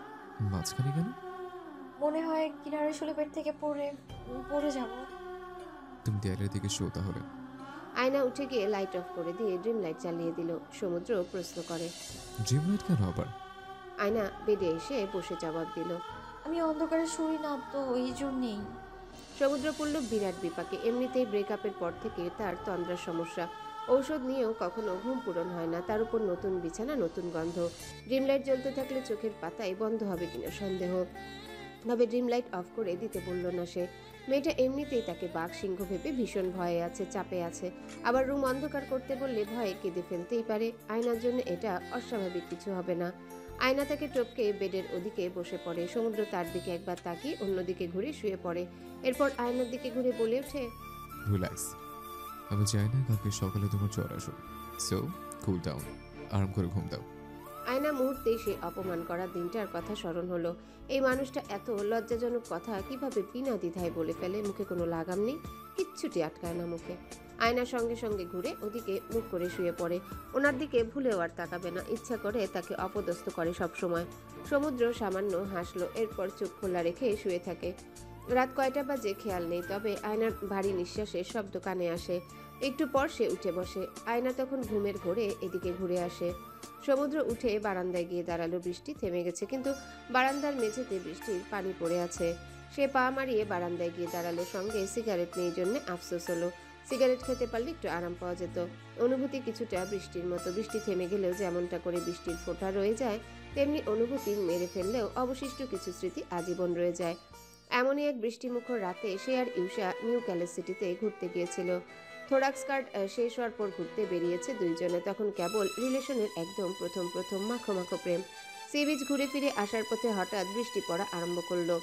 মাঝখানে কেন? মনে হয় কিনারে শুলে বেড থেকে পড়ে যাব। তুমি দেয়ালের দিকে শো তাহলে। আয়না উঠে গিয়ে লাইট অফ করে দিয়ে ড্রিম লাইট চালিয়ে দিল। সমুদ্র প্রশ্ন করে, ড্রিম লাইট কেন আবার? আয়না বেডে এসে বসে জবাব দিল, আমি অন্ধকারে শুই না তো, এই জন্যেই। সমুদ্র পড়ল বিরাট বিপাকে। এমনিতেই ব্রেকআপের পর থেকে তার তন্দ্রার সমস্যা, ঔষধ নিয়েও কখনো ঘুম পূরণ হয় না, তার উপর নতুন বিছানা, নতুন গন্ধ। ড্রিম লাইট জ্বলতে থাকলে চোখের পাতায় বন্ধ হবে কিনা সন্দেহ। তবে ড্রিম লাইট অফ করে দিতে বলল না সে। মেয়েটা এমনিতেই তাকে বাঘ সিংহ ভেবে ভীষণ ভয়ে আছে, চাপে আছে, আবার রুম অন্ধকার করতে বললে ভয়ে কেঁদে ফেলতেই পারে। আয়নার জন্য এটা অস্বাভাবিক কিছু হবে না। আয়না তাকে টপকে বেডের ওদিকে বসে পড়ে। সমুদ্র তার দিকে একবার তাকিয়ে অন্যদিকে ঘুরে শুয়ে পড়ে। এরপর আয়নার দিকে ঘুরে বলে ওঠে, রিল্যাক্স, আমি চাই না কালকে সকালে তোমার জ্বর আসুক, সো কুল ডাউন, আরাম করে ঘুম দাও। আয়না মুহূর্তেই সেই অপমান করা দিনটার কথা স্মরণ হলো। এই মানুষটা এত লজ্জাজনক কথা কিভাবে বিনা দ্বিধায় বলে ফেলে, মুখে কোনো লাগাম নেই, কিচ্ছুটি আটকায় না মুখে। আয়না সঙ্গে সঙ্গে ঘুরে ওদিকে মুখ করে শুয়ে পড়ে। ওনার দিকে ভুলেও আর তাকাবে না, ইচ্ছা করে তাকে অপদস্থ করে সব সময়। সমুদ্র সামান্য হাসলো, এরপর চোখ খোলা রেখে শুয়ে থাকে। রাত কয়টা বাজে খেয়াল নেই, তবে আয়নার ভারী নিঃশ্বাসের শব্দ কানে আসে। একটু পর সে উঠে বসে। আয়না তখন ঘুমের ঘোরে এদিকে ঘুরে আসে। সমুদ্র উঠে বারান্দায় গিয়ে দাঁড়ালো। বৃষ্টি থেমে গেছে, কিন্তু বারান্দার মেঝেতে বৃষ্টির পানি পড়ে আছে। সে পা মারিয়ে বারান্দায় গিয়ে দাঁড়ালো। সঙ্গে সিগারেট নেই জন্য আফসোস হলো। সিগারেট খেতে পারলে একটু আরাম পাওয়া যেত। অনুভূতি কিছুটা বৃষ্টির মতো, বৃষ্টি থেমে গেলেও যেমনটা করে বৃষ্টির ফোঁটা রয়ে যায়, তেমনি অনুভূতি মেরে ফেললেও অবশিষ্ট কিছু স্মৃতি আজীবন রয়ে যায়। এমনই এক বৃষ্টিমুখর রাতে সে আর ইউষা নিউ ক্যালেস সিটিতে ঘুরতে গিয়েছিল। থোরাক্স কার্ড শেষ হওয়ার পর ঘুরতে বেরিয়েছে দুইজনে। তখন কেবল রিলেশনের একদম প্রথম মাখো মাখো প্রেম। সি বিচ ঘুরে ফিরে আসার পথে হঠাৎ বৃষ্টি পড়া আরম্ভ করলো।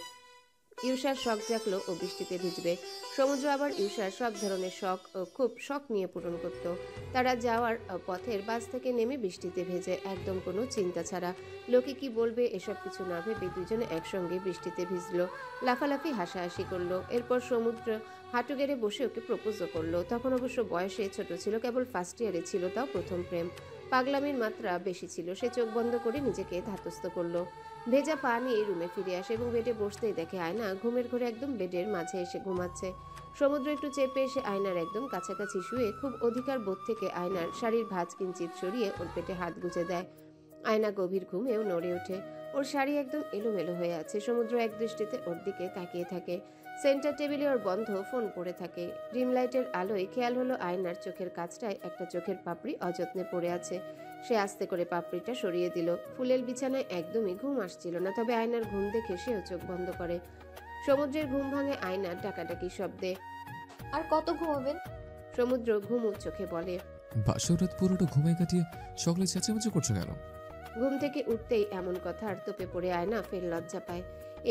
ইউষার শখ জাগলো ও বৃষ্টিতে ভিজবে। সমুদ্র আবার ইউষার সব ধরনের শখ খুব শখ নিয়ে পূরণ করত। তারা যাওয়ার পথের বাস থেকে নেমে বৃষ্টিতে ভেজে, একদম কোনো চিন্তা ছাড়া, লোকে কি বলবে এসব কিছু না ভেবে দুজনে একসঙ্গে বৃষ্টিতে ভিজলো, লাফালাফি হাসাহাসি করলো। এরপর সমুদ্র হাঁটু গেড়ে বসে ওকে প্রপোজও করলো। তখন অবশ্য বয়সে ছোট ছিল, কেবল ফার্স্ট ইয়ারে ছিল, তাও প্রথম প্রেম। পাগলামির মাত্রা বেশি ছিল। সে চোখ বন্ধ করে নিজেকে ধাতস্থ করলো। ভেজা পা নিয়ে রুমে ফিরে আসে এবং বেডে বসতেই দেখে আয়না ঘুমের ঘরে একদম বেডের মাঝে এসে ঘুমাচ্ছে। সমুদ্র একটু চেপে এসে আয়নার একদম কাছাকাছি শুয়ে খুব অধিকার বোধ থেকে আয়নার শাড়ির ভাঁজ কিঞ্চিত সরিয়ে ওর পেটে হাত গুজে দেয়। আয়না গভীর ঘুমেও নড়ে ওঠে। ওর শাড়ি একদম এলোমেলো হয়ে আছে। সমুদ্র এক দৃষ্টিতে ওর দিকে তাকিয়ে থাকে। সেন্টার টেবিলে ওর বন্ধ ফোন পড়ে থাকে। ড্রিম লাইটের আলোয় খেয়াল হলো আয়নার চোখের কাছটায় একটা চোখের পাপড়ি অযত্নে পড়ে আছে। সে আস্তে করে পাপড়িটা সরিয়ে দিল। ফুলের বিছানায় একদমই ঘুম আসছিল না, তবে আয়নার ঘুম দেখে সেও চোখ বন্ধ করে। সমুদ্রের ঘুম ভাঙে আয়নার ডাকাডাকি শব্দে। আর কত ঘুমাবেন? সমুদ্র ঘুমু চোখে বলে, বাসর রাত পুরোটা ঘুমাই কাটিয়ে সকালে চেঁচামেচি করছো কেন? ঘুম থেকে উঠতেই এমন কথা আর তোপে পড়ে আয়না ফের লজ্জা পায়।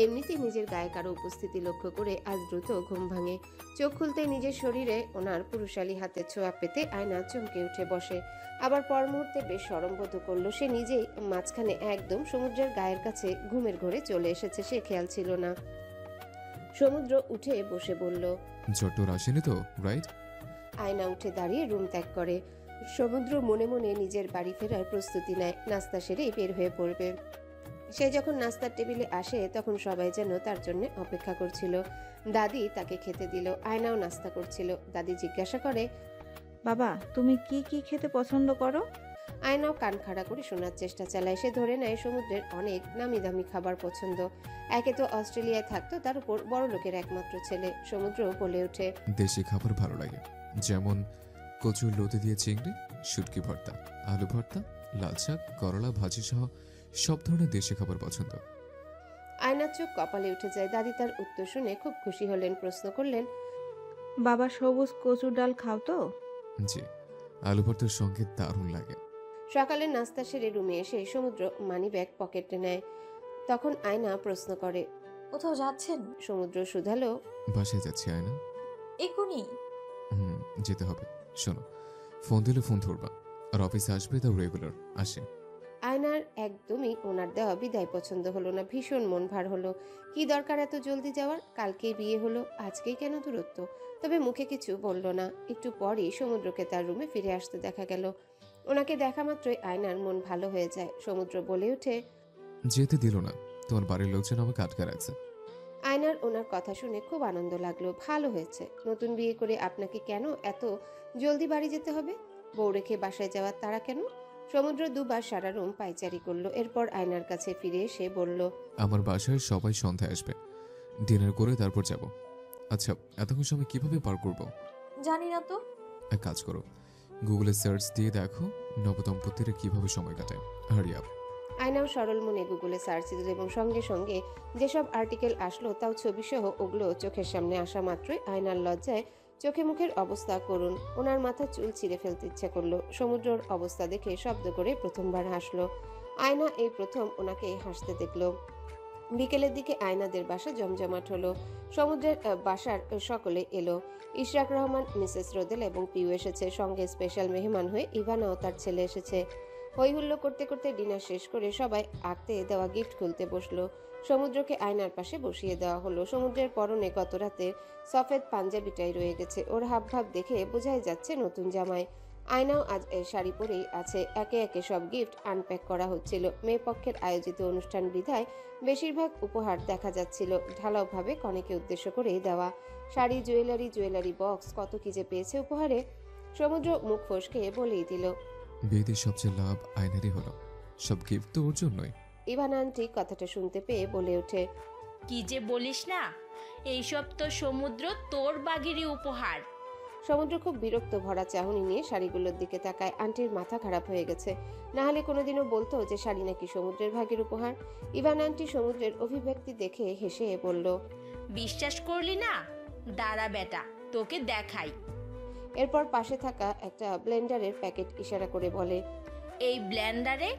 এমনিতেই নিজের গায়ে কারো উপস্থিতি লক্ষ্য করে আজ দ্রুত ঘুম ভাঙে। চোখ খুলতেই নিজের শরীরে ওনার পুরুষালী হাতের ছোঁয়া পেতে আয়না চমকে উঠে বসে। আবার পর মুহূর্তে বেশ সরমবোধ করলো। সে নিজেই মাঝখানে একদম সমুদ্রের গায়ের কাছে ঘুমের ঘরে চলে এসেছে, সে খেয়াল ছিল না। সমুদ্র উঠে বসে বলল, জট্টর আসেনি তো, রাইট? আয়না উঠে দাঁড়িয়ে রুম ত্যাগ করে। সমুদ্র মনে মনে নিজের বাড়ি ফেরার প্রস্তুতি নেয়। নাস্তা সেরেই বের হয়ে পড়বে। সে যখন নাস্তার টেবিলে আসে তখন সবাই যেন তার জন্য অপেক্ষা করছিল। দাদি তাকে খেতে দিল। আয়নাও নাস্তা করছিল। দাদি জিজ্ঞাসা করে, বাবা, তুমি কি কি খেতে পছন্দ করো? আয়নাও কান খাড়া করে শোনার চেষ্টা চালায়। সে ধরে নেয় সমুদ্রের অনেক নামি দামি খাবার পছন্দ। একে তো অস্ট্রেলিয়ায় থাকতো, তার উপর বড় লোকের একমাত্র ছেলে। সমুদ্র বলে ওঠে, দেশি খাবার ভালো লাগে, যেমন কচুর লতি দিয়ে চিংড়ি, শুটকি ভর্তা, আলু ভর্তা, লাল শাক, করলা ভাজি সহ সব ধরনের দেশি খাবার পছন্দ। আয়নার চোখ কপালে উঠে যায়। দাদি তার উত্তর শুনে খুব খুশি হলেন। প্রশ্ন করলেন, বাবা সবুজ কচুর ডাল খাও তো? জি, আলু ভর্তার সঙ্গে দারুণ লাগে। সকালের নাস্তা সেরে রুমে এসে সমুদ্র মানি ব্যাগ পকেটে নেয়। তখন আয়না প্রশ্ন করে, কোথাও যাচ্ছেন? সমুদ্র শুধালো, বাসায় যাচ্ছি আয়না। এখনই? যেতে হবে। শোনো, ফোন দিলে ফোন ধরবা, আর অফিসে আসবে তাও রেগুলার আসে। আয়নার একদমই ওনার দেওয়া বিদায় পছন্দ হলো না। ভীষণ মন ভার হলো। কি দরকার এত জলদি যাওয়ার? কালকেই বিয়ে হলো, আজকেই কেন দূরত্ব? তবে মুখে কিছু বলল না। একটু পরই সমুদ্রকে তার রুমে ফিরে আসতে দেখা গেল। ওনাকে দেখা মাত্রই আয়নার মন ভালো হয়ে যায়। সমুদ্র বলে ওঠে, যেতে দিল না, তোমার বাড়ির লোকজন আমাকে আটকে রাখছে। আয়নার ওনার কথা শুনে খুব আনন্দ লাগলো। ভালো হয়েছে। নতুন বিয়ে করে আপনাকে কেন এত জলদি বাড়ি যেতে হবে? বউ রেখে বাসায় যাওয়ার তারা কেন? সমুদ্র দুবার সারা রুম পায়চারি করলো। এরপর আয়নার কাছে ফিরে এসে বলল, আমার বাসায় সবাই সন্ধ্যায় আসবে, ডিনার করে তারপর যাব। আচ্ছা, এতক্ষণ সময় কিভাবে পার করব? জানি না তো। এক কাজ করো, গুগলে সার্চ দিয়ে দেখো নবদম্পতিরা কিভাবে সময় কাটায়। Hurry up. আয়নাও সরল মনে গুগলে সার্চ দিল এবং সঙ্গে সঙ্গে যেসব আর্টিকেল আসলো তাও ছবিসহ ওগুলো চোখের সামনে আসা মাত্রই আয়নার লজ্জায় চোখে মুখের অবস্থা করুন। ওনার মাথা চুল ছিঁড়ে ফেলতে ইচ্ছা করলো। সমুদ্রের অবস্থা দেখে শব্দ করে প্রথমবার হাসলো। আয়না এই প্রথম ওনাকে হাসতে দেখলো। বিকেলের দিকে আয়নাদের বাসা জমজমাট হলো। সমুদ্রের বাসার সকলে এলো। ইশরাক রহমান, মিসেস রোদেল এবং পিউ এসেছে। সঙ্গে স্পেশাল মেহমান হয়ে ইভানা ও তার ছেলে এসেছে। হই হুল্লো করতে করতে ডিনার শেষ করে সবাই আঁকতে দেওয়া গিফট খুলতে বসলো। সমুদ্রকে আয়নার পাশে বসিয়ে দেওয়া হলো। সমুদ্রের পরনে গত রাতে সফেদ পাঞ্জাবিটাই রয়ে গেছে। ওর হাবভাব দেখে বোঝাই যাচ্ছে নতুন জামাই। আয়নাও আজ শাড়ি পরেই আছে। একে একে সব গিফট আনপ্যাক করা হচ্ছিল। মেয়ে পক্ষের আয়োজিত অনুষ্ঠান বিধায় বেশিরভাগ উপহার দেখা যাচ্ছিল ঢালাওভাবে কনেকে উদ্দেশ্য করেই দেওয়া। শাড়ি, জুয়েলারি বক্স, কত কি যে পেয়েছে উপহারে। সমুদ্র মুখ ফসকে বলেই দিল, বিয়েতে সবচেয়ে লাভ আয়নারই হলো, সব গিফট তো ওর জন্যই। ইভানা আন্টি কথাটা শুনতে পেয়ে বলে ওঠে, কি যে বলিস না, এইসব তো সমুদ্র তোর বাগেরই উপহার। সমুদ্র খুব বিরক্ত ভরা চাহনি নিয়ে শাড়িগুলোর দিকে তাকায়। আন্টির মাথা খারাপ হয়ে গেছে। না হলে কোনোদিনও বলতো যে শাড়ি নাকি সমুদ্রের ভাগের উপহার। ইভানা আন্টি সমুদ্রের অভিব্যক্তি দেখে হেসে বলল, বিশ্বাস করলি না? দাঁড়া বেটা, তোকে দেখাই। এরপর পাশে থাকা একটা ব্লেন্ডারের প্যাকেট ইশারা করে বলে, এই ব্লেন্ডারে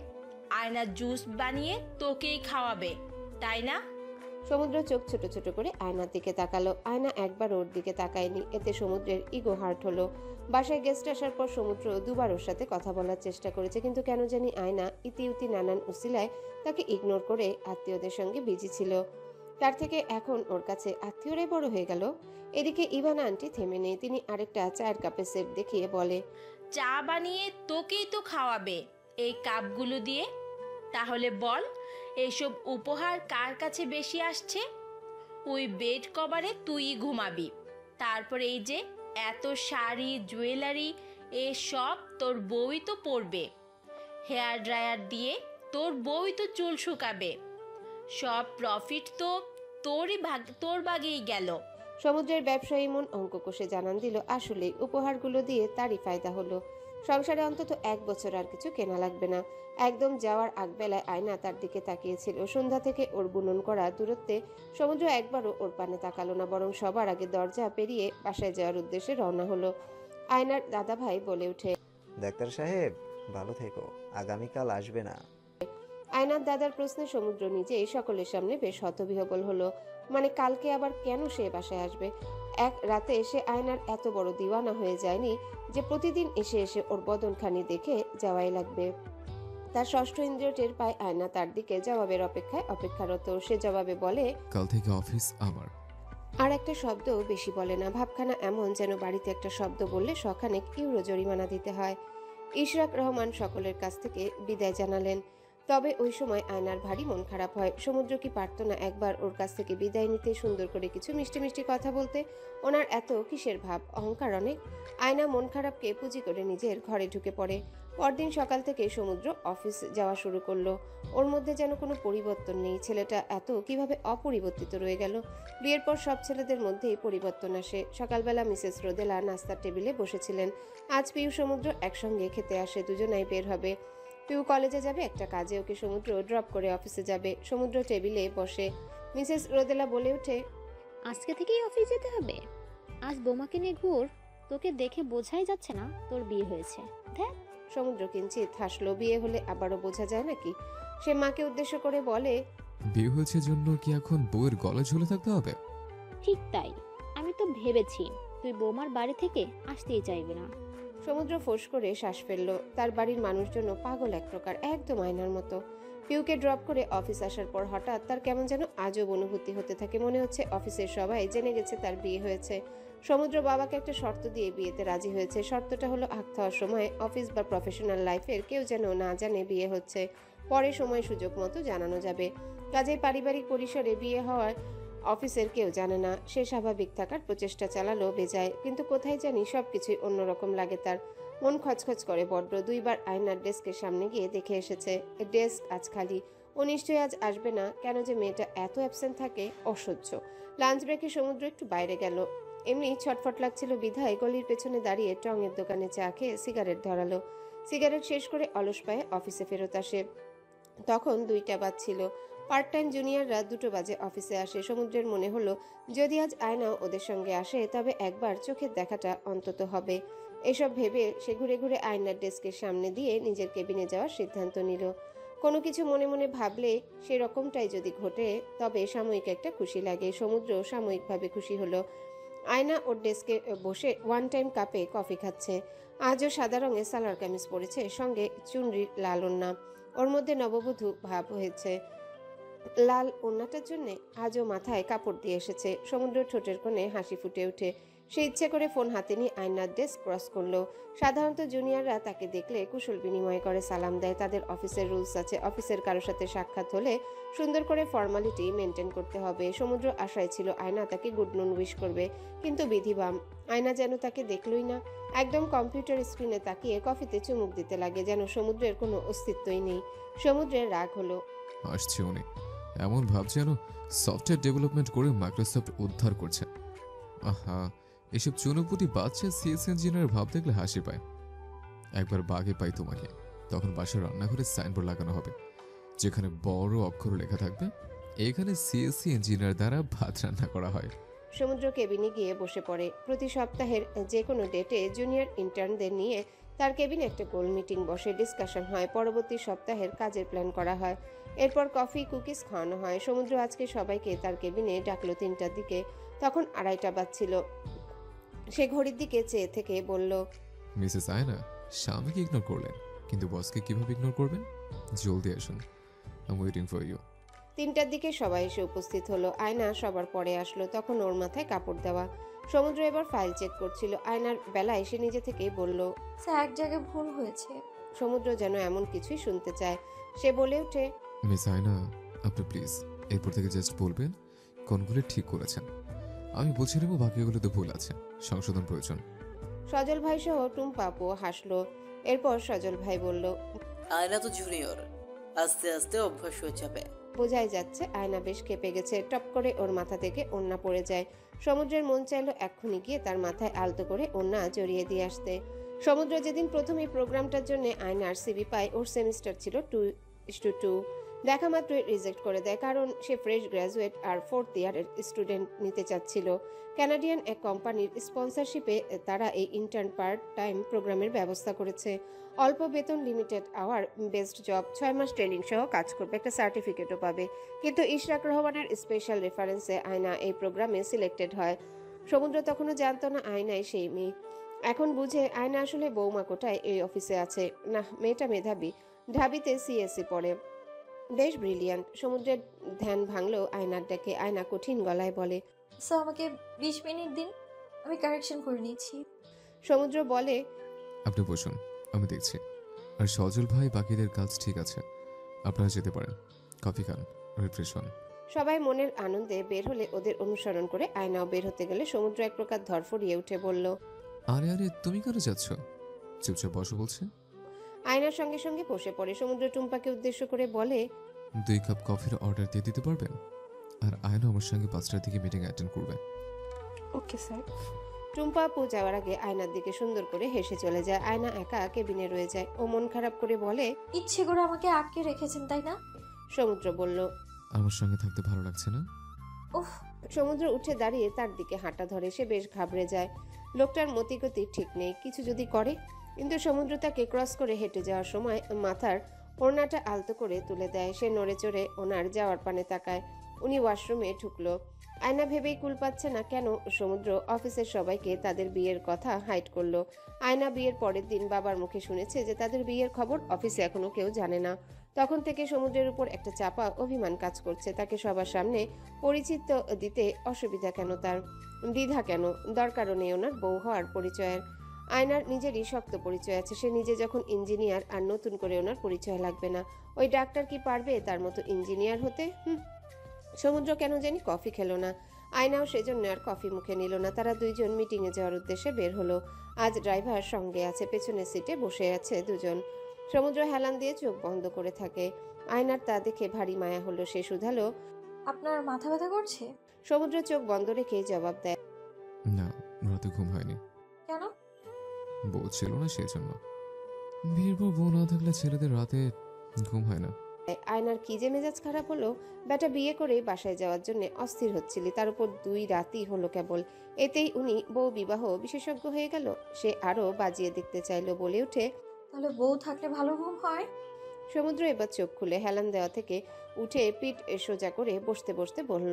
আয়না জুস বানিয়ে তোকেই খাওয়াবে, তাই না? সমুদ্র চোখ ছোট ছোট করে আয়নার দিকে তাকালো। আয়না একবার ওর দিকে তাকায়নি। এতে সমুদ্রের ইগো হার্ট হলো। বাসায় গেস্ট আসার পর সমুদ্র দুবার ওর সাথে কথা বলার চেষ্টা করেছে, কিন্তু কেন জানি আয়না ইতিউতি নানান উসিলায় তাকে ইগনোর করে আত্মীয়দের সঙ্গে বিজি ছিল। তার থেকে এখন ওর কাছে আত্মীয়রাই বড় হয়ে গেল। এদিকে ইভানা আন্টি থেমে নেই। তিনি আরেকটা চায়ের কাপে সেপ দেখিয়ে বলে, চা বানিয়ে তোকেই তো খাওয়াবে এই কাপগুলো দিয়ে। তাহলে বল, এইসব উপহার কার কাছে বেশি আসছে? ওই বেড কভারে তুই ঘুমাবি, তারপর এই যে এত শাড়ি, জুয়েলারি, এসব তোর বউই তো পরবে। হেয়ার ড্রায়ার দিয়ে তোর বউই তো চুল শুকাবে। সব প্রফিট তো তোর বাগেই গেল। সমুদ্রের ব্যবসায়ী মন অঙ্ক কষে জানান দিল, আসলে উপহারগুলো দিয়ে তারই ফায়দা হলো। সংসারে অন্তত 1 বছর আর কিছু কেনা লাগবে না। একদম যাওয়ার আগবেলায় আয়না তার দিকে তাকিয়েছিল। সন্ধ্যা থেকে ওর বুনন করা দূরত্বে সমুদ্র একবারও ওর পানে তাকালো না, বরং সবার আগে দরজা পেরিয়ে বাসায় যাওয়ার উদ্দেশ্যে রওনা হলো। আয়নার দাদা ভাই বলে ওঠে, ডাক্তার সাহেব ভালো থেকো, আগামীকাল আসবে না? আয়নার দাদার প্রশ্নে সমুদ্র নিজেই সকলের সামনে বেশ হতবিহ্বল হলো। মানে কালকে আবার কেন সে বাসায় আসবে? এক রাতে এসে আয়নার এত বড় দিওয়ানা হয়ে যায়নি যে প্রতিদিন এসে এসে ওর বদনখানি দেখে যাওয়াই লাগবে। তার ষষ্ঠ ইন্দ্রিয় টের পায় আয়না তার দিকে জবাবের অপেক্ষায় অপেক্ষারত। সে জবাবে বলে, কাল থেকে অফিস আমার। আর একটা শব্দ বেশি বলে না। ভাবখানা এমন যেন বাড়িতে একটা শব্দ বললে শখানেক ইউরো জরিমানা দিতে হয়। ইশরাক রহমান সকলের কাছ থেকে বিদায় জানালেন। তবে ওই সময় আয়নার ভারী মন খারাপ হয়। সমুদ্র কি পারত না একবার ওর কাছ থেকে বিদায় নিতে, সুন্দর করে কিছু মিষ্টি মিষ্টি কথা বলতে? ওনার এত কিসের ভাব, অহংকার অনেক? আয়না মন খারাপকে পুঁজি করে নিজের ঘরে ঢুকে পড়ে। পরদিন সকাল থেকে সমুদ্র অফিস যাওয়া শুরু করলো। ওর মধ্যে যেন কোনো পরিবর্তন নেই। ছেলেটা এত কিভাবে অপরিবর্তিত রয়ে গেল? বিয়ের পর সব ছেলেদের মধ্যেই পরিবর্তন আসে। সকালবেলা মিসেস রোদেলা নাস্তার টেবিলে বসেছিলেন। আজ পিউ সমুদ্র একসঙ্গে খেতে আসে, দুজনাই বের হবে। পিউ কলেজে যাবে একটা কাজে, ওকে সমুদ্র ড্রপ করে অফিসে যাবে। সমুদ্র টেবিলে বসে। মিসেস রোদেলা বলে ওঠে, আজকে থেকেই অফিস যেতে হবে? আজ বোমাকে নিয়ে ঘুর, তোকে দেখে বোঝাই যাচ্ছে না তোর বিয়ে হয়েছে। দেখ। সমুদ্র কিঞ্চিত হাসলো। বিয়ে হলে আবারও বোঝা যায় নাকি? সে মাকে উদ্দেশ্য করে বলে, বিয়ে হয়েছে জন্য কি এখন বউয়ের গলা ঝুলে থাকতে হবে? ঠিক তাই, আমি তো ভেবেছি তুই বোমার বাড়ি থেকে আসতেই চাইবে না। সমুদ্র ফোঁস করে শ্বাস ফেলল। তার বাড়ির মানুষজন পাগল এক প্রকার, একদম আয়নার মতো। পিউকে ড্রপ করে অফিস আসার পর হঠাৎ তার কেমন যেন আজব অনুভূতি হতে থাকে। মনে হচ্ছে অফিসের সবাই জেনে গেছে তার বিয়ে হয়েছে। সমুদ্র বাবাকে একটা শর্ত দিয়ে বিয়েতে রাজি হয়েছে। শর্তটা হলো হাত খাওয়ার সময় অফিস বা প্রফেশনাল লাইফের কেউ যেন না জানে বিয়ে হচ্ছে। পরে সময় সুযোগ মতো জানানো যাবে। কাজেই পারিবারিক পরিসরে বিয়ে হওয়ার অফিসের কেউ জানে না। সে স্বাভাবিক থাকার প্রচেষ্টা চালালো বেজায়, কিন্তু কোথায় জানি সবকিছুই অন্যরকম লাগে তার। মন খচখচ করে বড্ড। দুইবার আয়নার ডেস্কের সামনে গিয়ে দেখে এসেছে ডেস্ক আজ খালি। ও নিশ্চয়ই আজ আসবে না। কেন যে মেয়েটা এত অ্যাবসেন্ট থাকে, অসহ্য। লাঞ্চ ব্রেকে সমুদ্র একটু বাইরে গেল। এমনি ছটফট লাগছিল বিধায় গলির পেছনে দাঁড়িয়ে টঙের দোকানে চা খেয়ে সিগারেট ধরালো। সিগারেট শেষ করে অলস পায়ে অফিসে ফেরত আসে। তখন 2টা বাজছিল। পার্ট টাইম জুনিয়ররা 2টো বাজে অফিসে আসে। সমুদ্রের মনে হলো যদি আজ আয়নাও ওদের সঙ্গে আসে তবে একবার চোখের দেখাটা অন্তত হবে। এসব ভেবে সে ঘুরে ঘুরে আয়নার ডেস্কের সামনে দিয়ে নিজের কেবিনে যাওয়ার সিদ্ধান্ত নিল। কোনো কিছু মনে মনে ভাবলে সেরকমটাই যদি ঘটে তবে সাময়িক একটা খুশি লাগে। সমুদ্র সাময়িকভাবে খুশি হলো। আয়না ওর ডেস্কে বসে ওয়ান টাইম কাপে কফি খাচ্ছে। আজও সাদা রঙের সালোয়ার কামিজ পরেছে, সঙ্গে চুনরির লাল ওড়না। ওর মধ্যে নববধূ ভাব হয়েছে। লাল ওড়নাটার জন্য আজও মাথায় কাপড় দিয়ে এসেছে। সমুদ্র ঠোঁটের কোণে হাসি ফুটে ওঠে। সে ইচ্ছে করে ফোন হাতে নিয়ে আয়নার ডেস্ক ক্রস করলো। সাধারণত জুনিয়ররা তাকে দেখলে কুশল বিনিময় করে সালাম দেয়। তাদের অফিসের রুলস আছে। অফিসের কারোর সাথে সাক্ষাৎ হলে সুন্দর করে ফর্মালিটি মেনটেন করতে হবে। সমুদ্র আশায় ছিল আয়না তাকে গুড নুন উইশ করবে, কিন্তু বিধিবাম আয়না যেন তাকে দেখলই না। একদম কম্পিউটার স্ক্রিনে তাকিয়ে কফিতে চুমুক দিতে লাগে, যেন সমুদ্রের কোনো অস্তিত্বই নেই। সমুদ্রের রাগ হলো। আসছে উনি, এমন ভাব যেন সফটওয়্যার ডেভেলপমেন্ট করে মাইক্রোসফট উদ্ধার করছে। আহা, এসব চুনোপুটি বাচ্চা সিএস ইঞ্জিনিয়ার ভাব দেখলে হাসি পায়। একবার বাগে পাই তোমাকে, তখন বাসার রান্নাঘরে সাইনবোর্ড লাগানো হবে যেখানে বড় অক্ষরে লেখা থাকবে এখানে সিএসসি ইঞ্জিনিয়ার দ্বারা ভাত রান্না করা হয়। সমুদ্র কেবিনে গিয়ে বসে পড়ে। প্রতি সপ্তাহের যে কোনো ডেটে জুনিয়র ইন্টার্নদের নিয়ে তার কেবিনে একটা গোল মিটিং বসে, ডিসকাশন হয়। পরবর্তী সপ্তাহের কাজের প্ল্যান করা হয়। এরপর কফি কুকিজ খাওয়ানো হয়। সমুদ্র আজকে সবাইকে তার কেবিনে ডাকলো 3টার দিকে। তখন 2:30 বাজছিল। সে ঘড়ির দিকে চেয়ে থেকে বলল, মিসেস আয়না, স্বামীকে ইগনোর করলেন, কিন্তু বসকে কিভাবে ইগনোর করবেন? জলদি আসুন, I am waiting for you. 3টার দিকে সবাই এসে উপস্থিত হলো। আয়না সবার পরে আসলো। তখন ওর মাথায় কাপড় দেওয়া। সমুদ্র এবার ফাইল চেক করছিল। আয়নার বেলায় সে নিজে থেকেই বলল, স্যার এক জায়গায় ভুল হয়েছে। সমুদ্র যেন এমন কিছুই শুনতে চায়। সে বলে ওঠে, মিস আয়না, আপনি প্লিজ এরপর থেকে জাস্ট বলবেন কোনগুলো ঠিক করেছেন। আমি বুঝে নেব বাকিগুলোতে ভুল আছে, সংশোধন প্রয়োজন। সজল ভাই সহ টুম্পা আপু হাসলো। এরপর সজল ভাই বলল, আয়না তো জুনিয়র, আস্তে আস্তে অভ্যাস হয়ে যাবে। বোঝাই যাচ্ছে আয়না বেশ কেঁপে গেছে। টপ করে ওর মাথা থেকে ওড়না পড়ে যায়। সমুদ্রের মন চাইলো এক্ষুনি গিয়ে তার মাথায় আলতো করে ওড়না জড়িয়ে দিয়ে আসতে। সমুদ্র যেদিন প্রথম এই প্রোগ্রামটার জন্য আয়নার সিভি পায়, ওর সেমিস্টার ছিল 2:2। দেখা মাত্রই রিজেক্ট করে দেয়, কারণ সে ফ্রেশ গ্র্যাজুয়েট আর 4th ইয়ারের স্টুডেন্ট নিতে চাচ্ছিল। কানাডিয়ান এক কোম্পানির স্পন্সরশিপে তারা এই ইন্টার্ন পার্ট টাইম প্রোগ্রামের ব্যবস্থা করেছে। অল্প বেতন, লিমিটেড আওয়ার বেস্ট জব, 6 মাস ট্রেনিং সহ কাজ করবে, একটা সার্টিফিকেটও পাবে। কিন্তু ইশরাক রহমানের স্পেশাল রেফারেন্সে আয়না এই প্রোগ্রামে সিলেক্টেড হয়। সমুদ্র তখনও জানতো না আয়নাই সেই মেয়ে। এখন বুঝে আয়না আসলে বৌমা কোটায় এই অফিসে আছে। না, মেয়েটা মেধাবী, ঢাবিতে সিএসসি পড়ে, বেশ ব্রিলিয়ান্ট। সমুদ্রের ধ্যান ভাঙলো আয়নার ডাকে। আয়না কঠিন গলায় বলে, স্যার আমাকে 20 মিনিট দিন, আমি কারেকশন করে নিচ্ছি। সমুদ্র বলে, আপনি বসুন, আমি দেখছি। আর সজল ভাই বাকিদের কাজ ঠিক আছে, আপনারা যেতে পারেন, কফি খান, রিফ্রেশ হন। সবাই মনের আনন্দে বের হলে ওদের অনুসরণ করে আয়নাও বের হতে গেলে সমুদ্র এক প্রকার ধরফড়িয়ে উঠে বলল, আরে আরে, তুমি কেন যাচ্ছ? চুপচাপ বসো বলছে। আয়নার সঙ্গে সঙ্গে বসে পড়ে। সমুদ্র টুম্পাকে উদ্দেশ্য করে বলে, 2 কাপ কফির অর্ডার দিয়ে দিতে পারবেন? আর আয়না আমার সঙ্গে 5টার দিকে মিটিং অ্যাটেন্ড করবে। Okay sir. টুম্পা আপু যাওয়ার আগে আয়নার দিকে সুন্দর করে হেসে চলে যায়। আয়না একা কেবিনে রয়ে যায়। ও মন খারাপ করে বলে, ইচ্ছে করে আমাকে আটকে রেখেছেন তাই না? সমুদ্র বলল, আমার সঙ্গে থাকতে ভালো লাগছে না? উফ। সমুদ্র উঠে দাঁড়িয়ে তার দিকে হাঁটা ধরে। সে বেশ ঘাবড়ে যায়। লোকটার মতিগতি ঠিক নেই, কিছু যদি করে। কিন্তু সমুদ্র তাকে ক্রস করে হেঁটে যাওয়ার সময় মাথার ওড়নাটা আলতো করে তুলে দেয়। সে নড়ে চড়ে ওনার যাওয়ার পানে তাকায়। উনি ওয়াশরুমে ঢুকলো। আয়না ভেবেই কুল পাচ্ছে না কেন সমুদ্র অফিসের সবাইকে তাদের বিয়ের কথা হাইড করলো। আয়না বিয়ের পরের দিন বাবার মুখে শুনেছে যে তাদের বিয়ের খবর অফিসে এখনো কেউ জানে না। তখন থেকে সমুদ্রের উপর একটা চাপা অভিমান কাজ করছে। তাকে সবার সামনে পরিচিত দিতে অসুবিধা কেন, তার দ্বিধা কেন? দরকারও নেই ওনার বউ হওয়ার পরিচয়ের। আয়নার নিজেরই শক্ত পরিচয় আছে। সে নিজে যখন ইঞ্জিনিয়ার, আর নতুন করে ওনার পরিচয় লাগবে না। ওই ডাক্তার কি পারবে তার মতো ইঞ্জিনিয়ার হতে? সমুদ্র কেন জানি কফি খেলো না। আয়নাও সেজন্য আর কফি মুখে নিল না। তারা দুইজন মিটিংয়ে যাওয়ার উদ্দেশ্যে বের হলো। আজ ড্রাইভার সঙ্গে আছে, পেছনের সিটে বসে আছে দুজন। সমুদ্র হেলান দিয়ে চোখ বন্ধ করে থাকে। আয়নার তা দেখে ভারী মায়া হলো। সে শুধালো, আপনার মাথা ব্যথা করছে? সমুদ্র চোখ বন্ধ রেখেই জবাব দেয়, না, রাতে ঘুম হয়নি। কেন? বউ ছিল না সেই জন্য। বিয়ের পর বউ না থাকলে ছেলেদের রাতে ঘুম হয় না। আয়নার কি যে মেজাজ খারাপ হলো। বেটা বিয়ে করে বাসায় যাওয়ার জন্য অস্থির হচ্ছিলি, তার উপর 2 রাতই হলো কেবল। এতেই উনি বউ বিবাহ বিশেষজ্ঞ হয়ে গেল। সে আরো বাজিয়ে দেখতে চাইলো, বলে ওঠে, তাহলে বউ থাকলে ভালো ঘুম হয়? সমুদ্র এবার চোখ খুলে হেলান দেওয়া থেকে উঠে পিঠ সোজা করে বসতে বসতে বলল,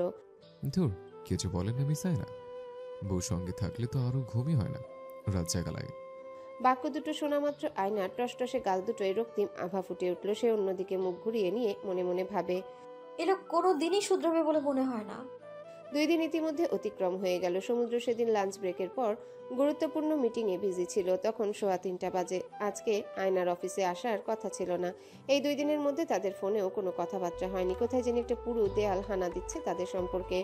ধুর, কিছু বলেন না মিস আয়না। বউ সঙ্গে থাকলে তো আরো ঘুমই হয় না, রাত জাগা লাগে। বাক্য দুটো শোনা মাত্র আয়নার টসটসে গাল দুটোয় রক্তিম আভা ফুটে উঠল। সে অন্যদিকে মুখ ঘুরিয়ে নিয়ে মনে মনে ভাবে, এরা কোনো দিনই শুধরাবে বলে মনে হয় না। 2 দিন ইতিমধ্যে অতিক্রম হয়ে গেল। সমুদ্র সেদিন লাঞ্চ ব্রেকের পর গুরুত্বপূর্ণ মিটিংয়ে বিজি ছিল। তখন 3:15 বাজে। আজকে আয়নার অফিসে আসার কথা ছিল না। এই 2 দিনের মধ্যে তাদের ফোনেও কোনো কথাবার্তা হয়নি। কোথায় যেন একটা পুরো দেয়াল হানা দিচ্ছে তাদের সম্পর্কে।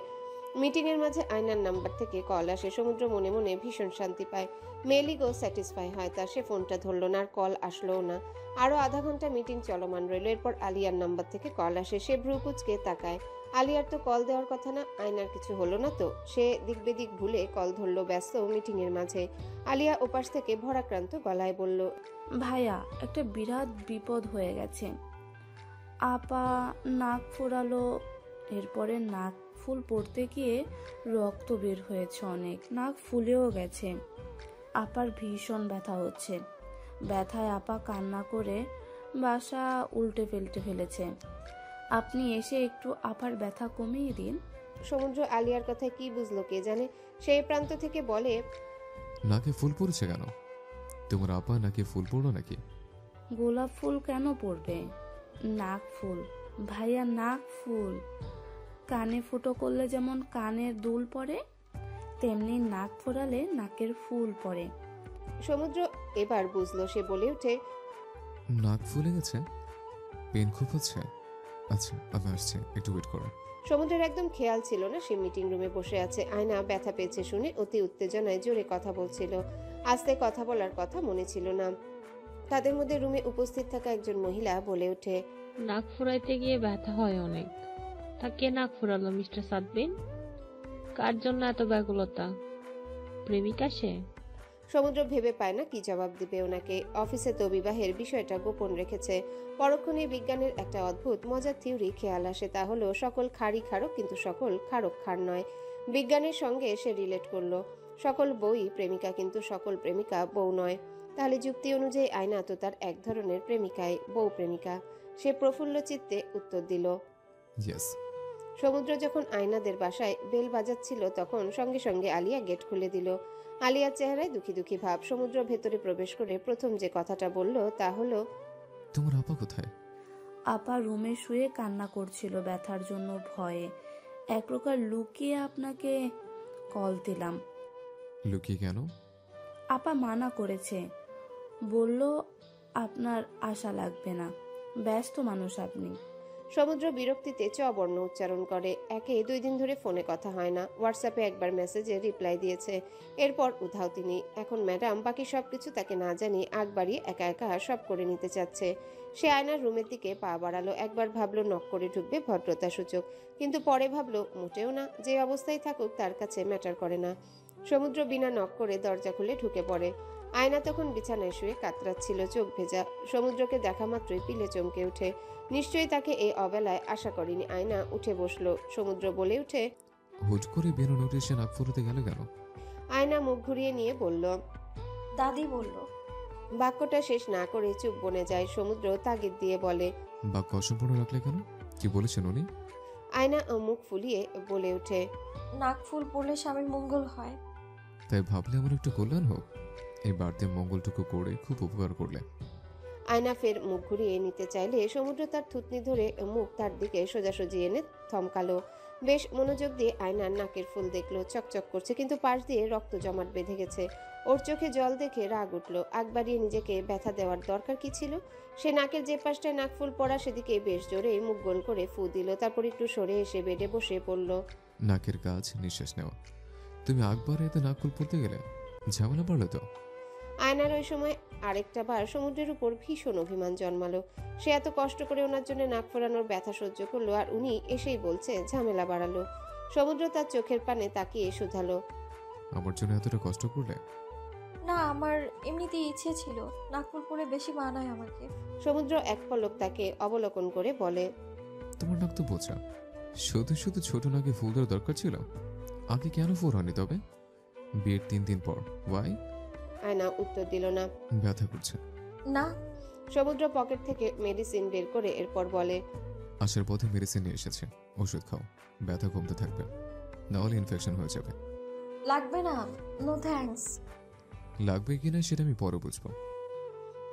মিটিংয়ের মাঝে আয়নার নাম্বার থেকে কল আসে। সমুদ্র মনে মনে ভীষণ শান্তি পায়। মেলিগো স্যাটিসফাই হয় তার। সে ফোনটা ধরলো না, আর কল আসলোও না। আরো আধা ঘন্টা মিটিং চলমান রইল। এরপর আলিয়ার নাম্বার থেকে কল আসে। সে ভ্রু কুঁচকে তাকায়। আলিয়ার তো কল দেওয়ার কথা না। আয়নার কিছু হলো না তো? সে দিক বেদিক ভুলে কল ধরলো, ব্যস্ত মিটিং এর মাঝে। আলিয়া ওপাশ থেকে ভরাক্রান্ত গলায় বলল, ভাইয়া, একটা বিরাট বিপদ হয়ে গেছে। আপা নাক ফোরালো, এরপরে নাক ফুল পড়তে গিয়ে রক্ত বের হয়েছে অনেক, নাক ফুলেও গেছে। আপার ভীষণ ব্যথা হচ্ছে। ব্যথায় আপা কান্না করে বাসা উল্টে ফেলেছে। আপনি এসে একটু আপার ব্যথা কমিয়ে দিন। সমুদ্র আলিয়ার কথায় কি বুঝলো কে জানে। সেই প্রান্ত থেকে বলে, নাকে ফুল পড়ছে কেন? তোমার আপা নাকি ফুল পড়লো নাকি? গোলাপ ফুল কেন পড়বে? নাক ফুল ভাইয়া, নাক ফুল। কানে ফুটো করলে যেমন কানের দুল পড়ে, তেমনি নাক ফোরালে নাকের ফুল পড়ে। সমুদ্র এবার বুঝলো। সে বলে ওঠে, নাক ফুলে গেছে? পেন খুব হচ্ছে? আচ্ছা, আমি আসছি, একটু ওয়েট করো। সমুদ্রের একদম খেয়াল ছিল না সে মিটিং রুমে বসে আছে। আয়না ব্যথা পেয়েছে শুনে অতি উত্তেজনায় জোরে কথা বলছিল। আস্তে কথা বলার কথা মনে ছিল না। তাদের মধ্যে রুমে উপস্থিত থাকা একজন মহিলা বলে ওঠে, নাক ফুরাইতে গিয়ে ব্যথা হয় অনেক। তা কে নাক ফুরালো মিস্টার সাদবিন? কার জন্য এত ব্যাকুলতা? প্রেমিকা সে? সমুদ্র ভেবে পায় না কি জবাব দিবে ওনাকে। অফিসে তো বিবাহের বিষয়টা গোপন রেখেছে। পরক্ষণে বিজ্ঞানের একটা অদ্ভুত মজার থিওরি খেয়াল আসে। তা হলো সকল খাড়ি খারক, কিন্তু সকল খারক খার নয়। বিজ্ঞানের সঙ্গে সে রিলেট করলো। সকল বউই প্রেমিকা, কিন্তু সকল প্রেমিকা বউ নয়। তাহলে যুক্তি অনুযায়ী আয়না তো তার এক ধরনের প্রেমিকাই, বউ প্রেমিকা। সে প্রফুল্ল চিত্তে উত্তর দিল, ইয়েস। সমুদ্র যখন আয়নাদের বাসায় বেল বাজাচ্ছিল তখন সঙ্গে সঙ্গে আলিয়া গেট খুলে দিল। আলিয়ার চেহারায় দুঃখী দুঃখী ভাব। সমুদ্র ভেতরে প্রবেশ করে প্রথম যে কথাটা বলল তা হলো, তোমার আপা কোথায়? আপা রুমে শুয়ে কান্না করছিল ব্যথার জন্য, ভয়ে। এক প্রকার লুকিয়ে আপনাকে কল দিলাম। লুকিয়ে কেন? আপা মানা করেছে, বলল আপনার আশা লাগবে না। ব্যস্ত মানুষ আপনি। সমুদ্র বিরক্তিতে বর্ণ উচ্চারণ করে। একে 2 দিন ধরে ফোনে কথা হয় না, হোয়াটসঅ্যাপে একবার মেসেজে রিপ্লাই দিয়েছে, এরপর উধাও তিনি। এখন ম্যাডাম বাকি সবকিছু তাকে না জানিয়ে আগ বাড়িয়ে একা একা সব করে নিতে চাচ্ছে। সে আয়নার রুমের দিকে পা বাড়ালো। একবার ভাবলো নক করে ঢুকবে, ভদ্রতা সূচক, কিন্তু পরে ভাবলো মোটেও না, যে অবস্থায় থাকুক তার কাছে ম্যাটার করে না। সমুদ্র বিনা নক করে দরজা খুলে ঢুকে পড়ে। আয়না তখন বিছানায় শুয়ে কাতরাচ্ছিল, চোখ ভেজা। সমুদ্রকে দেখা মাত্রই পিলে চমকে ওঠে। নিশ্চয়ই তাকে এই অবেলায় আশা করেনি। আয়না উঠে বসলো। সমুদ্র বলে উঠে, হুট করে বেরো নোটিশে নাক ফুরোতে গেল কেন? আয়না মুখ ঘুরিয়ে নিয়ে বলল, দাদি বলল। বাক্যটা শেষ না করে চুপ বনে যায়। সমুদ্র তাগিদ দিয়ে বলে, বাক্য অসম্পূর্ণ রাখলে কেন? কি বলেছেন উনি? আয়না মুখ ফুলিয়ে বলে ওঠে, নাক ফুল পড়লে স্বামীর মঙ্গল হয়। তাই ভাবলে আমার একটু কল্যাণ হোক। এই বাড়তি মঙ্গলটুকু করে খুব উপকার করলে। আয়না ফের মুখ ঘুরিয়ে নিতে চাইলে সমুদ্র তার থুতনি ধরে মুখ তার দিকে সোজাসুজি এনে থমকালো। বেশ মনোযোগ দিয়ে আয়নার নাকের ফুল দেখলো, চকচক করছে, কিন্তু পাশ দিয়ে রক্ত জমাট বেঁধে গেছে। ওর চোখে জল দেখে রাগ উঠলো। আগ বাড়িয়ে নিজেকে ব্যথা দেওয়ার দরকার কি ছিল? সে নাকের যে পাশটায় নাকফুল পড়া সেদিকে বেশ জোরে মুখ গোল করে ফু দিল, তারপর একটু সরে এসে বেডে বসে পড়ল। নাকের কাজ নিঃশ্বাস নেওয়া। তুমি আকবার এতে নাকফুল পড়তে গেলে ঝামেলা বাড়লো তো? আয়নার ওই সময় আরেকটা বার সমুদ্রের উপর ভীষণ অভিমান জন্মালো। সে এত কষ্ট করে ওনার জন্য নাক ফোরানোর ব্যথা সহ্য করলো, আর উনি এসেই বলছে ঝামেলা বাড়ালো। সমুদ্র তার চোখের পানে তাকিয়ে শুধালো, আমার জন্য এতটা কষ্ট করলে? না, আমার এমনিতেই ইচ্ছে ছিল, নাকফুল পরে বেশি মানায় আমাকে। সমুদ্র এক পলক তাকে অবলোকন করে বলে, তোমার নাক তো বোঝা, শুধু শুধু ছোট নাকে ফুল দেওয়ার দরকার ছিল? আগে কেন ফুল হয়নি তবে? বিয়ের 3 দিন পর ওয়াই? আয়না উত্তর দিল না। ব্যথা করছে না। সমুদ্র পকেট থেকে মেডিসিন বের করে এরপর বলে, আসার পথে মেডিসিন নিয়ে এসেছে, ওষুধ খাও, ব্যথা কমতে থাকবে, নাহলে ইনফেকশন হয়ে যাবে। লাগবে না, নো থ্যাঙ্কস। লাগবে কিনা সেটা আমি পরে বুঝবো।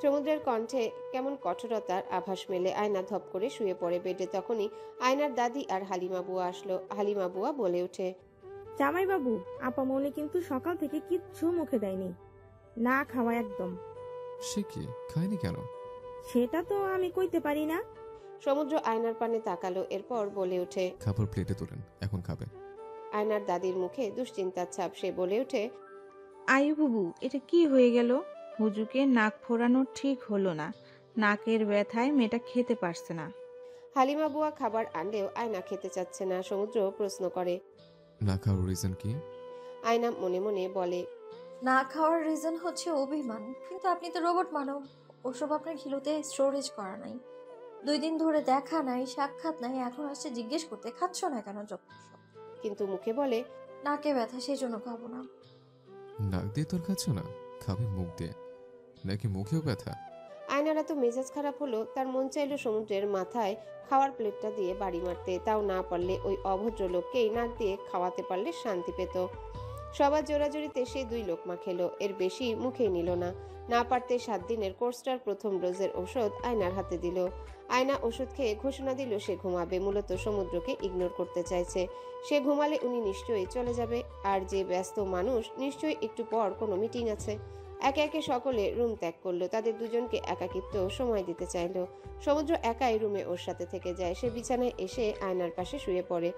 সমুদ্রের কণ্ঠে কেমন কঠোরতার আভাস মেলে। আয়না ধপ করে শুয়ে পড়ে বেডে। তখনই আয়নার দাদি আর হালিমা বুয়া আসলো। হালিমা বুয়া বলে ওঠে, জামাইবাবু, আপামনি কিন্তু সকাল থেকে কিচ্ছু মুখে দেয়নি, না খাওয়া একদম। সে কি খায়নি কেন? সেটা তো আমি কইতে পারি না। সমুদ্র আয়নার পানে তাকালো, এরপর বলে ওঠে, খাবার প্লেটে তোলেন, এখন খাবে। আয়নার দাদির মুখে দুশ্চিন্তার ছাপ। সে বলে ওঠে, আয়ু বাবু, এটা কি হয়ে গেল? হুজুকে নাক ফোরানো ঠিক হলো না, নাকের ব্যথায় মেয়েটা খেতে পারছে না। হালিমা বুয়া খাবার আনলেও আয়না খেতে চাচ্ছে না। সমুদ্র প্রশ্ন করে, না খাওয়ার রিজন কি? আয়না মনে মনে বলে, না খাওয়ার রিজন হচ্ছে অভিমান। কিন্তু আপনি তো রোবট মানব, ওসব আপনার ঘিলুতে স্টোরেজ করা নাই। 2 দিন ধরে দেখা নাই, সাক্ষাৎ নাই, এখন আসছে জিজ্ঞেস করতে খাচ্ছ না কেন? কিন্তু মুখে বলে, নাকে ব্যথা, সেই জন্য খাবো না। নাক দিয়ে তোর খাচ্ছ না, খাবে মুখ দিয়ে, নাকি মুখেও ব্যথা? আয়নারা তো মেজাজ খারাপ হলো। তার মন চাইলো সমুদ্রের মাথায় খাওয়ার প্লেটটা দিয়ে বাড়ি মারতে, তাও না পারলে ওই অভদ্র লোককেই নাক দিয়ে খাওয়াতে পারলে শান্তি পেত। সবার জোরাজোরিতে সে 2 লোকমা খেলো, এর বেশি মুখেই নিল না। না পারতে 7 দিনের কোর্সটার প্রথম ডোজের ওষুধ আয়নার হাতে দিল। আয়না ওষুধ খেয়ে ঘোষণা দিল সে ঘুমাবে। মূলত সমুদ্রকে ইগনোর করতে চাইছে। সে ঘুমালে উনি নিশ্চয়ই চলে যাবে, আর যে ব্যস্ত মানুষ নিশ্চয়ই একটু পর কোনো মিটিং আছে। একে একে সকলে রুম ত্যাগ করলো। তাদের দুজনকে একাকিত্ব সময় দিতে চাইলো। সমুদ্র একাই রুমে ওর সাথে থেকে যায়। সে বিছানায় এসে আয়নার পাশে শুয়ে পড়ে।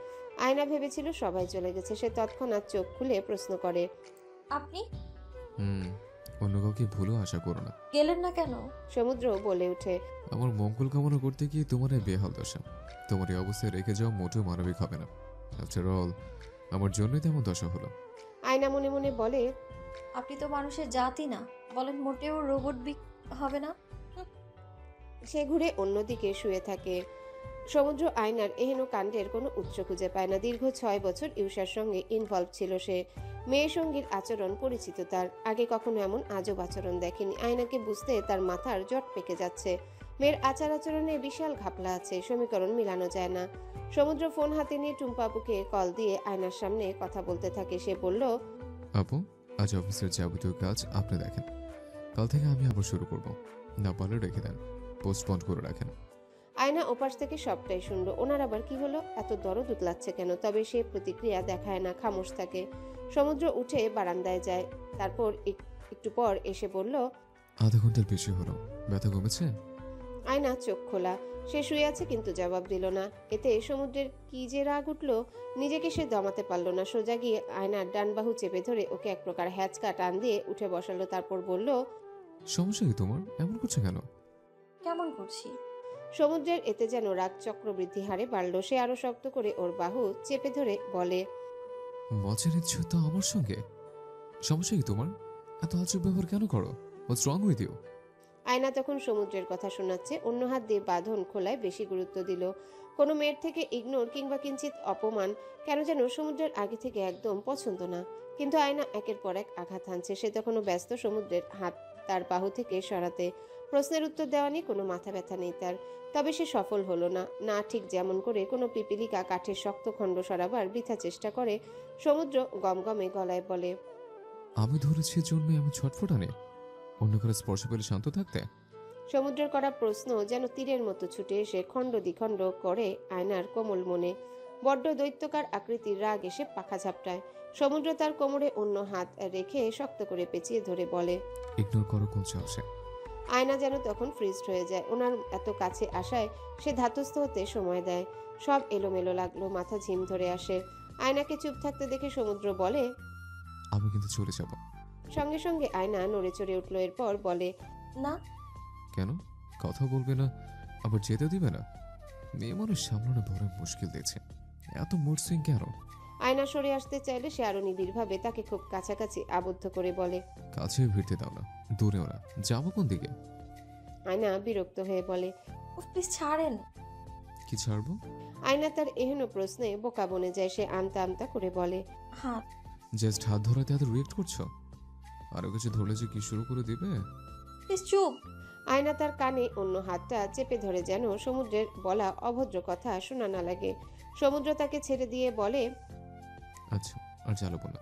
আয়না ভেবেছিল সবাই চলে গেছে। সে তৎক্ষণাৎ চোখ খুলে প্রশ্ন করে, আপনি অন্য কাউকে ভুলও আশা করো না। গেলেন না কেন? সমুদ্র বলে ওঠে, আমার মঙ্গল কামনা করতে গিয়ে তোমার এই বেহাল দশা। তোমার এই অবস্থায় রেখে যাওয়া মোটেও মানবিক হবে না। আফটার অল আমার জন্যই তেমন দশা হলো। আয়না মনে মনে বলে, আপনি তো মানুষের জাতি না, বলেন মোটেও রোবট হবে না। সে ঘুরে অন্যদিকে শুয়ে থাকে। সমুদ্র আয়নার এহেন কাণ্ডের কোনো উৎস খুঁজে পায় না। দীর্ঘ 6 বছর ইউসার সঙ্গে ইনভলভ ছিল সে। মেয়ে সঙ্গীর আচরণ পরিচিত তার। আগে কখনো এমন আজব আচরণ দেখেনি। আয়নাকে বুঝতে তার মাথার জট পেকে যাচ্ছে। মেয়ের আচার আচরণে বিশাল ঘাপলা আছে, সমীকরণ মিলানো যায় না। সমুদ্র ফোন হাতে নিয়ে টুম্পা আপুকে কল দিয়ে আয়নার সামনে কথা বলতে থাকে। সে বলল, আপু, আজ অফিসের যাবতীয় কাজ আপনি দেখেন, কাল থেকে আমি আবার শুরু করব। না পারলে রেখে দেন, পোস্টপন্ড করে রাখেন। আয়না ওপাশ থেকে সবটাই শুনল। ওনার আবার কি হলো? এত দরদ উতলাচ্ছে কেন? তবে সে প্রতিক্রিয়া দেখায় না, খামোশ থাকে। সমুদ্র উঠে বারান্দায় যায়। তারপর একটু পর এসে বলল, আধা ঘন্টার বেশি হলো, ব্যথা কমেছে? আয়না চোখ খোলা। সে শুয়ে আছে কিন্তু জবাব দিল না। এতে সমুদ্রের কি যে রাগ উঠল, নিজেকে সে দমাতে পারল না। সোজা গিয়ে আয়নার ডান বাহু চেপে ধরে ওকে এক প্রকার হ্যাচকা টান দিয়ে উঠে বসালো। তারপর বলল, সমস্যা কি তোমার? এমন করছো কেন? কেমন করছি? সমুদ্রের এতে যেন রাগ চক্রবৃদ্ধি হারে বাড়ল। সে আরো শক্ত করে ওর বাহু চেপে ধরে বলে, মজা নিচ্ছ তো আমার সঙ্গে? সমস্যা কি তোমার? এত আজব ব্যবহার কেন করো? হোয়াটস রং উইথ ইউ? আয়না তখন সমুদ্রের কথা শোনাচ্ছে। অন্য হাত দিয়ে বাঁধন খোলায় বেশি গুরুত্ব দিল। কোনো মেয়ের থেকে ইগনোর কিংবা কিঞ্চিত অপমান কেন যেন সমুদ্রের আগে থেকে একদম পছন্দ না। কিন্তু আয়না একের পর এক আঘাত হানছে। সে তখনও ব্যস্ত সমুদ্রের হাত তার বাহু থেকে সরাতে। প্রশ্নের উত্তর দেওয়া নিয়ে কোনো মাথা ব্যথা নেই তার। তবে সে সফল হলো না। না ঠিক যেমন করে কোনো পিপিলিকা কাঠের শক্ত খণ্ড সরাবার বৃথা চেষ্টা করে, সমুদ্র গমগমে গলায় বলে, আমি ধরেছি জন্য আমি ছটফটানি? অন্য কারো স্পর্শ পেলে শান্ত থাকতে? সমুদ্রের করা প্রশ্ন যেন তীরের মতো ছুটে এসে খণ্ড দ্বিখণ্ড করে আয়নার কোমল মনে। বড্ড দৈত্যকার আকৃতির রাগ এসে পাখা ঝাপটায়। সমুদ্র তার কোমরে অন্য হাত রেখে শক্ত করে পেঁচিয়ে ধরে বলে, ইগনোর করো কোন চাষে। আয়না যেন তখন ফ্রিজড হয়ে যায়। ওনার এত কাছে আসায় সে ধাতস্থ হতে সময় দেয়। সব এলোমেলো লাগলো, মাথা ঝিম ধরে আসে। আয়নাকে চুপ থাকতে দেখে সমুদ্র বলে, আমি কিন্তু চলে যাব। সঙ্গে সঙ্গে আয়না নড়ে চড়ে উঠল। এরপর বলে, না। কেন? কথা বলবে না, আবার যেতে দিবে না? মেয়ে মানুষ সামলানো বড় মুশকিল দিয়েছে। এত মুড সুইং কেন? আয়না সরে আসতে চাইলে সে আরো নিবিড়ভাবে তাকে খুব কাছাকাছি আবদ্ধ করে বলে, কাছে ভিড়তে দাও না, দূরেও না। যাবো কোন দিকে? আয়না বিরক্ত হয়ে বলে, প্লিজ ছাড়েন। কি ছাড়বো? আয়না তার এহেন প্রশ্নে বোকা বনে যায়। সে আমতা আমতা করে বলে, হাত। জাস্ট হাত ধরাতে এত রিয়েক্ট করছো? আরো কিছু ধরলে যে কি শুরু করে দিবে? প্লিজ চুপ। আয়না তার কানে অন্য হাতটা চেপে ধরে যেন সমুদ্রের বলা অভদ্র কথা শোনা না লাগে। সমুদ্র তাকে ছেড়ে দিয়ে বলে, আচ্ছা আর জ্বালাবো না।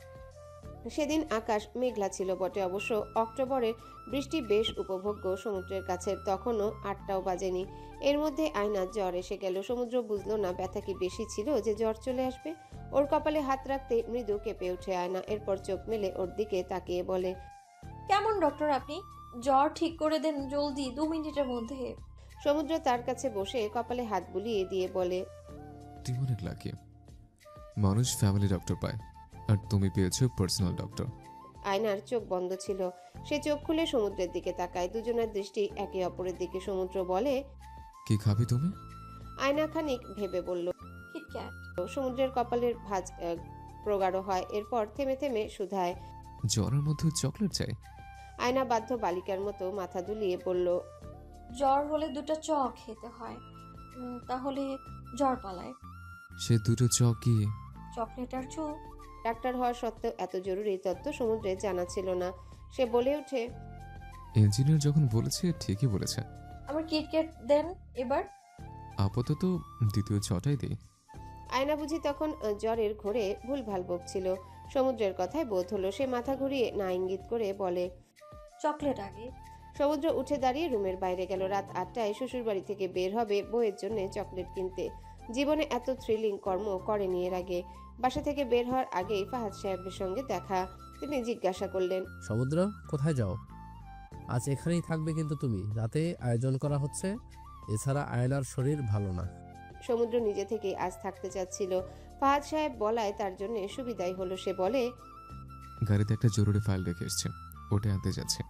সেদিন আকাশ মেঘলা ছিল বটে, অবশ্য অক্টোবরের বৃষ্টি বেশ উপভোগ্য সমুদ্রের কাছে। তখনও 8টাও বাজেনি। এর মধ্যে আয়নার জ্বর এসে গেল। সমুদ্র বুঝলো না ব্যথা কি বেশি ছিল যে জ্বর চলে আসবে। ওর কপালে হাত রাখতে মৃদু কেঁপে ওঠে আয়না। এরপর চোখ মেলে ওর দিকে তাকিয়ে বলে, কেমন ডক্টর আপনি? জ্বর ঠিক করে দেন জলদি, 2 মিনিটের মধ্যে। সমুদ্র তার কাছে বসে কপালে হাত বুলিয়ে দিয়ে বলে, তুমি অনেক লাকি। মানুষ ফ্যামিলি ডক্টর পায়, আর তুমি পেয়েছো পার্সোনাল ডক্টর। আয়নার চোখ বন্ধ ছিল। সে চোখ খুলে সমুদ্রের দিকে তাকায়। দুজনের দৃষ্টি একে অপরের দিকে। সমুদ্র বলে, কি খাবি তুমি? আয়না খানিক ভেবে বলল, কিটক্যাট। সমুদ্রের কপালের ভাঁজ প্রগাঢ় হয়। এরপর থেমে থেমে শুধায়, জ্বরের মধ্যে চকলেট চাই? আয়না বাধ্য বালিকার মতো মাথা দুলিয়ে বলল, জ্বর হলে 2টা চক খেতে হয়, তাহলে জ্বর পালায়। সে দুটো চক কি? চকলেট আর চক। ডাক্তার হওয়া সত্ত্বেও এত জরুরি তথ্য সমুদ্রের জানা ছিল না। সে বলে ওঠে, ইঞ্জিনিয়ার যখন বলেছে ঠিকই বলেছে। আমার কিটক্যাট দেন এবার। আপাতত দ্বিতীয় চটাই দেই। আয়না বুঝি তখন জ্বরের ঘোরে ভুলভাল বকছিল। সমুদ্রের কথায় বোধ হলো। সে মাথা ঘুরিয়ে না ইঙ্গিত করে বলে, চকলেট আগে। সমুদ্র উঠে দাঁড়িয়ে রুমের বাইরে গেল। রাত 8টায় শ্বশুরবাড়ি থেকে বের হবে বউয়ের জন্য চকলেট কিনতে। জীবনে এত থ্রিলিং কর্ম করেনি এর আগে। বাসা থেকে বের হওয়ার আগেই ফাহাদ সাহেবের সঙ্গে দেখা। তিনি জিজ্ঞাসা করলেন, সমুদ্র কোথায় যাও? আজ এখানেই থাকবে কিন্তু তুমি। রাতে আয়োজন করা হচ্ছে, এছাড়া আয়নার শরীর ভালো না। সমুদ্র নিজে থেকেই আজ থাকতে চাচ্ছিল। ফাহাদ সাহেব বলায় তার জন্য সুবিধাই হলো। সে বলে, গাড়িতে একটা জরুরি ফাইল রেখে এসছে, ওটা আনতে যাচ্ছে।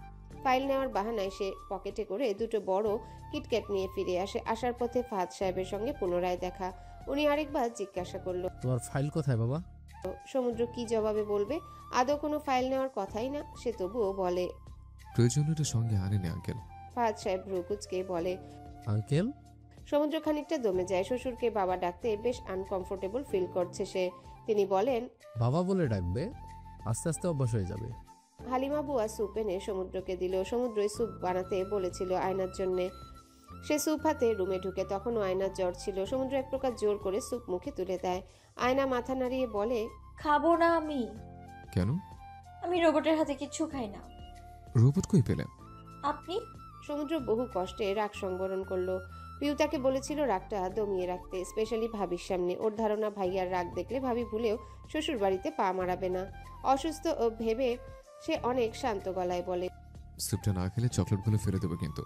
ফাইল নেওয়ার বাহানায় সে পকেটে করে 2টো বড় কিটক্যাট নিয়ে ফিরে আসে। আসার পথে ফাহাদ সাহেবের সঙ্গে পুনরায় দেখা। উনি আরেকবার জিজ্ঞাসা করলো, তোমার ফাইল কোথায় বাবা? সমুদ্র কি জবাবে বলবে? আদৌ কোনো ফাইল নেওয়ার কথাই না। সে তবুও বলে, প্রয়োজনীয়টা সঙ্গে আনেনি আঙ্কেল। ফাহাদ সাহেব ভ্রু কুঁচকে বলে, আঙ্কেল? সমুদ্র খানিকটা দমে যায়। শ্বশুরকে বাবা ডাকতে বেশ আনকমফোর্টেবল ফিল করছে সে। তিনি বলেন, বাবা বলে ডাকবে, আস্তে আস্তে অভ্যাস হয়ে যাবে। হালিমা বুয়া স্যুপ এনে সমুদ্রকে দিল। সমুদ্রই স্যুপ বানাতে বলেছিল আয়নার জন্যে। সে স্যুপ হাতে রুমে ঢুকে। তখনও আয়নার জ্বর ছিল। সমুদ্র এক প্রকার জোর করে স্যুপ মুখে তুলে দেয়। আয়না মাথা নাড়িয়ে বলে, খাবো না আমি। কেন? আমি রোবটের হাতে কিচ্ছু খাই না। রোবট কই পেলে? আপনি? সমুদ্র বহু কষ্টে রাগ সংবরণ করলো। পিউ তাকে বলেছিল রাগটা দমিয়ে রাখতে, স্পেশালি ভাবির সামনে। ওর ধারণা ভাইয়ার রাগ দেখলে ভাবি ভুলেও শ্বশুর বাড়িতে পা মারাবে না। অসুস্থ ভেবে সে অনেক শান্ত গলায় বলে, স্যুপটা না খেলে চকলেটগুলো ফেলে দেবো কিন্তু।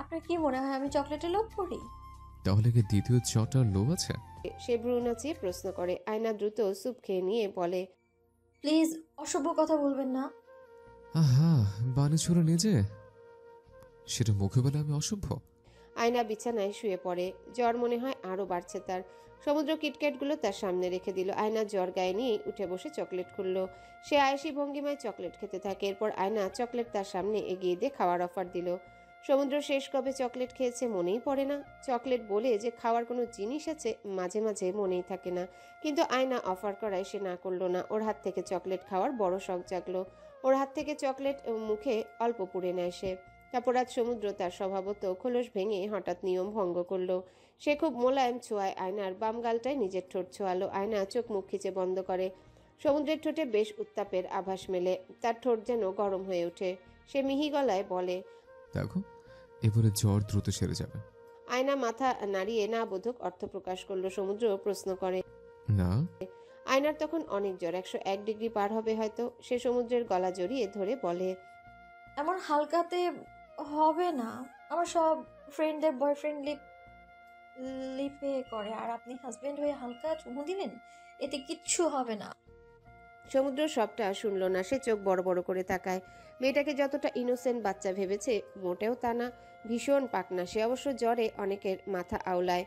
আপনার কি মনে হয় আমি চকলেটে লোভ করি? তাহলে কি দ্বিতীয় চটার লোভ আছে? সে ভ্রু নাচিয়ে প্রশ্ন করে। আয়না দ্রুত স্যুপ খেয়ে নিয়ে বলে, প্লিজ অসভ্য কথা বলবেন না। আহা, বানে ছুড়ে নিজে সেটা মুখে বলে আমি অসভ্য? আয়না বিছানায় শুয়ে পড়ে। জ্বর মনে হয় আরো বাড়ছে তার। সমুদ্র কিটক্যাটগুলো তার সামনে রেখে দিল। আয়না জ্বর গায়ে নিয়ে উঠে বসে চকলেট খুলল। সে আয়েসি ভঙ্গিমায় চকলেট খেতে থাকে। এরপর আয়না চকলেট তার সামনে এগিয়ে দিয়ে খাওয়ার অফার দিল। সমুদ্র শেষ কবে চকলেট খেয়েছে মনেই পড়ে না। চকলেট বলে যে খাওয়ার কোনো জিনিস আছে মাঝে মাঝে মনেই থাকে না। কিন্তু আয়না অফার করায় সে না করলো না। ওর হাত থেকে চকলেট খাওয়ার বড় শখ জাগলো। ওর হাত থেকে চকলেট মুখে অল্প পুড়ে নেয় সে। তারপর আজ সমুদ্র তার স্বভাবত খোলস ভেঙে হঠাৎ নিয়ম ভঙ্গ করলো। সে খুব মোলায়েম ছোঁয়ায় আয়নার বাম গালটায় নিজের ঠোঁট ছোঁয়ালো। আয়না চোখ মুখ খিচে বন্ধ করে। সমুদ্রের ঠোঁটে বেশ উত্তাপের আভাস মেলে। তার ঠোঁট যেন গরম হয়ে ওঠে। সে মিহি গলায় বলে, দেখো এবারে জ্বর দ্রুত সেরে যাবে। আয়না মাথা নাড়িয়ে না বোধক অর্থ প্রকাশ করলো। সমুদ্র প্রশ্ন করে, না। আয়নার তখন অনেক জ্বর, 101 ডিগ্রি পার হবে হয়তো। সে সমুদ্রের গলা জড়িয়ে ধরে বলে, এমন হালকাতে হবে না। আমার সব ফ্রেন্ডদের বয়ফ্রেন্ড লিপে করে, আর আপনি হাজবেন্ড হয়ে হালকা চুমু দিলেন, এতে কিচ্ছু হবে না। সমুদ্র সবটা শুনলো না। সে চোখ বড় বড় করে তাকায়। মেয়েটাকে যতটা ইনোসেন্ট বাচ্চা ভেবেছে মোটেও তা না, ভীষণ পাকনা। সে অবশ্য জ্বরে অনেকের মাথা আওলায়।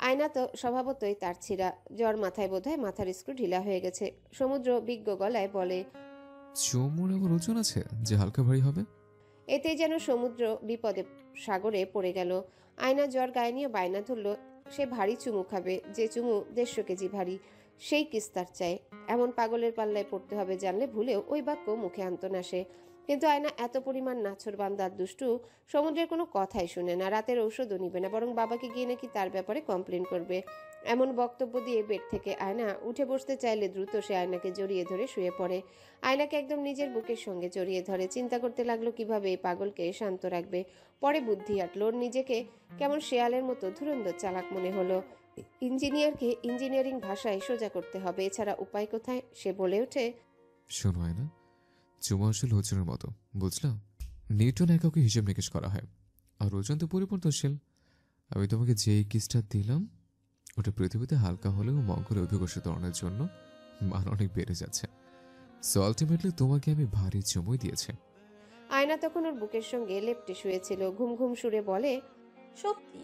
আয়না তো স্বভাবতই তার ছিঁড়া। জ্বর মাথায় বোধহয় মাথার স্ক্রু ঢিলা হয়ে গেছে। সমুদ্র বিজ্ঞ গলায় বলে, চোমর আবার ওজন আছে যে হালকা ভারী হবে? এতেই যেন সমুদ্র বিপদে সাগরে পড়ে গেল। আয়না জ্বর গায়ে নিয়ে বায়না ধরল সে ভারী চুমু খাবে, যে চুমু 150 কেজি ভারী। সেই কিস্তার চায়। এমন পাগলের পাল্লায় পড়তে হবে জানলে ভুলেও ওই বাক্য মুখে আনত না সে। কিন্তু আয়না এত পরিমাণ নাছোড়বান্দার দুষ্টু, সমুদ্রের কোনো কথাই শুনে না। রাতের ঔষধও নিবে না, বরং বাবাকে গিয়ে নাকি তার ব্যাপারে কমপ্লেন করবে। এমন বক্তব্য দিয়ে বেড থেকে আয়না উঠে বসতে চাইলে দ্রুত সে আয়নাকে জড়িয়ে ধরে শুয়ে পড়ে। আয়নাকে একদম নিজের বুকের সঙ্গে জড়িয়ে ধরে। চিন্তা করতে লাগলো কিভাবে এই পাগলকে শান্ত রাখবে। পরে বুদ্ধি আটলো। ওর নিজেকে কেমন শেয়ালের মতো ধুরন্ধর চালাক মনে হলো। ইঞ্জিনিয়ারকে ইঞ্জিনিয়ারিং ভাষায় সোজা করতে হবে, এছাড়া উপায় কোথায়? সে বলে ওঠে, শোনো হয় না, চুমা আসলে ওজনের মতো, বুঝলাম। নিউটন এককে হিসেব নিকেশ করা হয়, আর ওজন তো পরিবর্তনশীল। আমি তোমাকে যে কিসটা দিলাম ওটা পৃথিবীতে হালকা হলেও মঙ্গলে অভিকর্ষ ত্বরণের জন্য মান অনেক বেড়ে যাচ্ছে। সো আলটিমেটলি তোমাকে আমি ভারী চুমুই দিয়েছি। আয়না তখন ওর বুকের সঙ্গে লেপ্টে শুয়েছিল। ঘুম ঘুম সুরে বলে, সত্যি?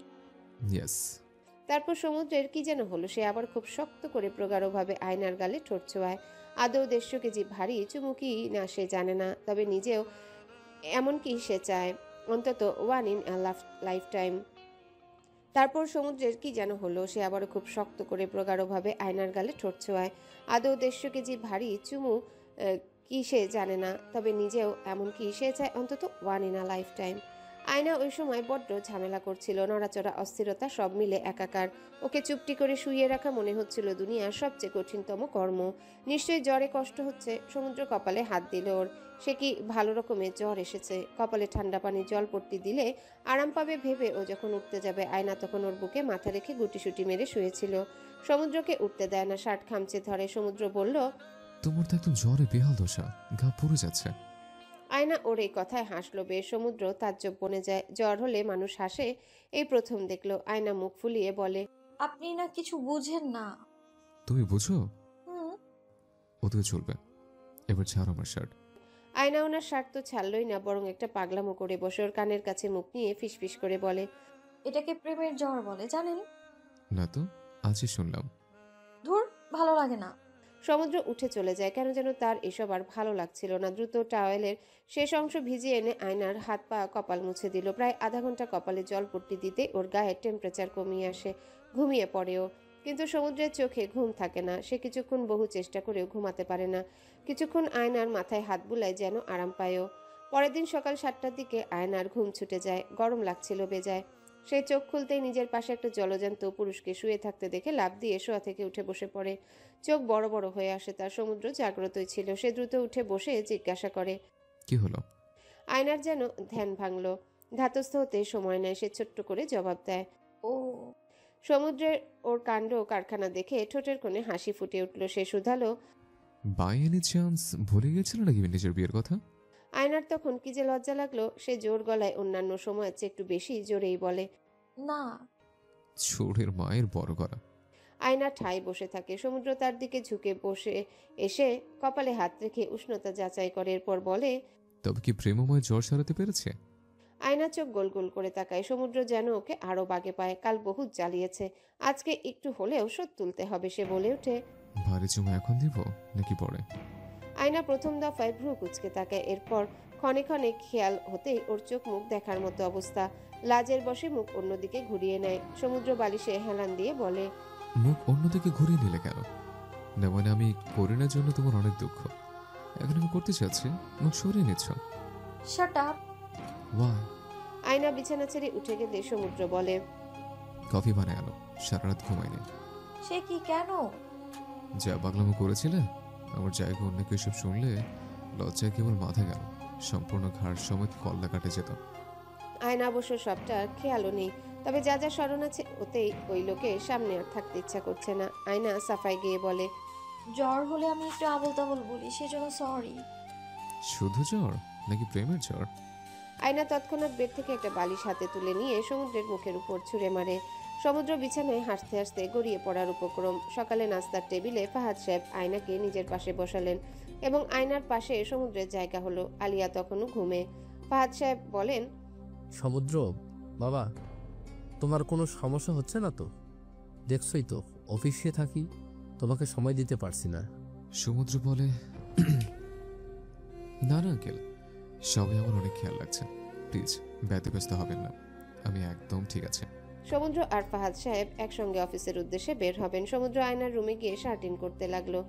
ইয়েস। তারপর সমুদ্রের কি যেন হলো। সে আবার খুব শক্ত করে প্রগাঢ়ভাবে আয়নার গালে ঠোঁট ছোঁয়ায়। আদৌ 150 কেজি ভারী চুমু কি না সে জানে না, তবে নিজেও এমনকি সে চায়, অন্তত ওয়ান ইন লাইফ টাইম। তারপর সমুদ্রের কি যেন হলো। সে আবারও খুব শক্ত করে প্রগাঢ়ভাবে আয়নার গালে ঠোঁট ছোঁয়ায়। আদৌ 150 কেজি ভারী চুমু কি সে জানে না, তবে নিজেও এমনকি সে চায়, অন্তত ওয়ান ইন লাইফ টাইম। আয়না ওই সময় বড্ড ঝামেলা করছিল। নড়াচড়া, অস্থিরতা সব মিলে একাকার। ওকে চুপটি করে শুইয়ে রাখা মনে হচ্ছিল দুনিয়ার সবচেয়ে কঠিনতম কর্ম। নিশ্চয়ই জ্বরে কষ্ট হচ্ছে। সমুদ্র কপালে হাত দিল ওর। সে কি ভালো রকমের জ্বর এসেছে? কপালে ঠান্ডা পানি জলপট্টি দিলে আরাম পাবে ভেবে ও যখন উঠতে যাবে, আয়না তখন ওর বুকে মাথা রেখে গুটিসুটি মেরে শুয়েছিল। সমুদ্রকে উঠতে দেয় না, শার্ট খামচে ধরে। সমুদ্র বলল, তোমার তো একদম জ্বরে বেহাল দশা, গা পুড়ে যাচ্ছে। আয়না ওর এই কথায় হাসলো বেশ। সমুদ্র তাজ্জব বনে যায়। জ্বর হলে মানুষ হাসে এই প্রথম দেখলো। আয়না মুখ ফুলিয়ে বলে, আপনি না কিছু বুঝেন না। তুমি বুঝো? হুম। ওদের চলবে। এবার ছাড়ো আমার শার্ট। আয়না ওনার শার্ট তো ছাড়লই না, বরং একটা পাগলামো করে বসে ওর কানের কাছে মুখ নিয়ে ফিসফিস করে বলে, এটাকে প্রেমের জ্বর বলে, জানেন? না তো, আজই শুনলাম। ধুর, ভালো লাগে না। সমুদ্র উঠে চলে যায়। কেন যেন তার এসব আর ভালো লাগছিল না। দ্রুত টাওয়েলের শেষ অংশ ভিজিয়ে এনে আয়নার হাত পা কপাল মুছে দিল। প্রায় আধা ঘন্টা কপালে জলপট্টি দিতে ওর গায়ের টেম্পারেচার কমিয়ে আসে। ঘুমিয়ে পড়েও। কিন্তু সমুদ্রের চোখে ঘুম থাকে না। সে কিছুক্ষণ বহু চেষ্টা করেও ঘুমাতে পারে না। কিছুক্ষণ আয়নার মাথায় হাত বুলায়, যেন আরাম পায়ও। পরের দিন সকাল 7টার দিকে আয়নার ঘুম ছুটে যায়। গরম লাগছিল বেজায়। সে চোখ খুলতেই নিজের পাশে একটা জলজান্ত পুরুষকে শুয়ে থাকতে দেখে লাফ দিয়ে শোয়া থেকে উঠে বসে পড়ে। চোখ বড় বড় হয়ে আসে তার। সমুদ্র জাগ্রতই ছিল। সে দ্রুত উঠে বসে জিজ্ঞাসা করে, কি হলো? আয়নার যেন ধ্যান ভাঙলো। ধাতস্থ হতে সময় নেয়। সে ছোট্ট করে জবাব দেয়, ও। সমুদ্রের ওর কাণ্ড কারখানা দেখে ঠোঁটের কোণে হাসি ফুটে উঠল। সে শুধালো, বাই এনি চান্স ভুলে গেছিল নাকি নিজের বিয়ের কথা? আয়না আয়নার তখন কি যে লজ্জা লাগলো, সে জোর গলায় অন্যান্য সময়ের চেয়ে একটু বেশি জোরেই বলে, না। ছোড়ের মায়ের বড় গলা। আয়না ঠায় বসে থাকে। সমুদ্র তার দিকে ঝুঁকে বসে এসে কপালে হাত রেখে উষ্ণতা যাচাই করে, এরপর বলে, তবে কি প্রেমময় জ্বর সারাতে পেরেছে? আয়না চোখ গোল গোল করে তাকায়। সমুদ্র যেন ওকে আরো বাগে পায়। কাল বহুত জ্বালিয়েছে, আজকে একটু হলেও শোধ তুলতে হবে। সে বলে ওঠে, ভারী চুমা এখন দিব নাকি পরে? আয়না প্রথম দফায় ভ্রু কুচকে তাকায়, এরপর ক্ষণে ক্ষণে খেয়াল হতেই ওর চোখ মুখ দেখার মতো অবস্থা। লাজের বসে মুখ অন্যদিকে ঘুরিয়ে নেয়। সমুদ্র বালিশে হেলান দিয়ে বলে, মুখ অন্যদিকে ঘুরিয়ে নিলে কেন? না মানে আমি করি না জন্য তোমার অনেক দুঃখ, এখন আমি করতে চাচ্ছি, মুখ সরিয়ে নিচ্ছ। Shut up. ওয়াই? আয়না বিছানা ছেড়ে উঠে গেলে সমুদ্র বলে, কফি বানায় আনো, সারা রাত ঘুমাইনি। সে কি, কেন? যা পাগলামো করেছিলে, আমার জায়গা অন্য কেউ সব শুনলে লজ্জায় কেবল মাথা গেল, সম্পূর্ণ ঘাড় সমেত কল্লা কাটে যেত। আয়না অবশ্য সবটা খেয়ালও নেই, তবে যা যা স্মরণ আছে ওতেই ওই লোকের সামনে আর থাকতে ইচ্ছা করছে না। আয়না সাফাই গিয়ে বলে, জ্বর হলে আমি একটু আবল তাবল বলি, সেজন্য সরি। শুধু জ্বর নাকি প্রেমের জ্বর? আয়না তৎক্ষণাৎ বেড থেকে একটা বালিশ হাতে তুলে নিয়ে সমুদ্রের মুখের উপর ছুঁড়ে মারে। সমুদ্র বিছানায় হাসতে হাসতে গড়িয়ে পড়ার উপক্রম। সকালে নাস্তার টেবিলে ফাহাদ সাহেব আয়নাকে নিজের পাশে বসালেন এবং আয়নার পাশে সমুদ্রের জায়গা হলো। আলিয়া তখনও ঘুমে। ফাহাদ সাহেব বলেন, সমুদ্র বাবা, তোমার কোনো সমস্যা হচ্ছে না তো? দেখছই তো অফিসে থাকি, তোমাকে সময় দিতে পারছি না। সমুদ্র বলে, না না আঙ্কেল, সবাই আমার অনেক খেয়াল রাখছে, প্লিজ ব্যতিব্যস্ত হবেন না, আমি একদম ঠিক আছে। সমুদ্র আর ফাহাদ সাহেব একসঙ্গে অফিসের উদ্দেশ্যে বের হবেন। সমুদ্র আয়নার রুমে গিয়ে শার্টিন করতে লাগলো।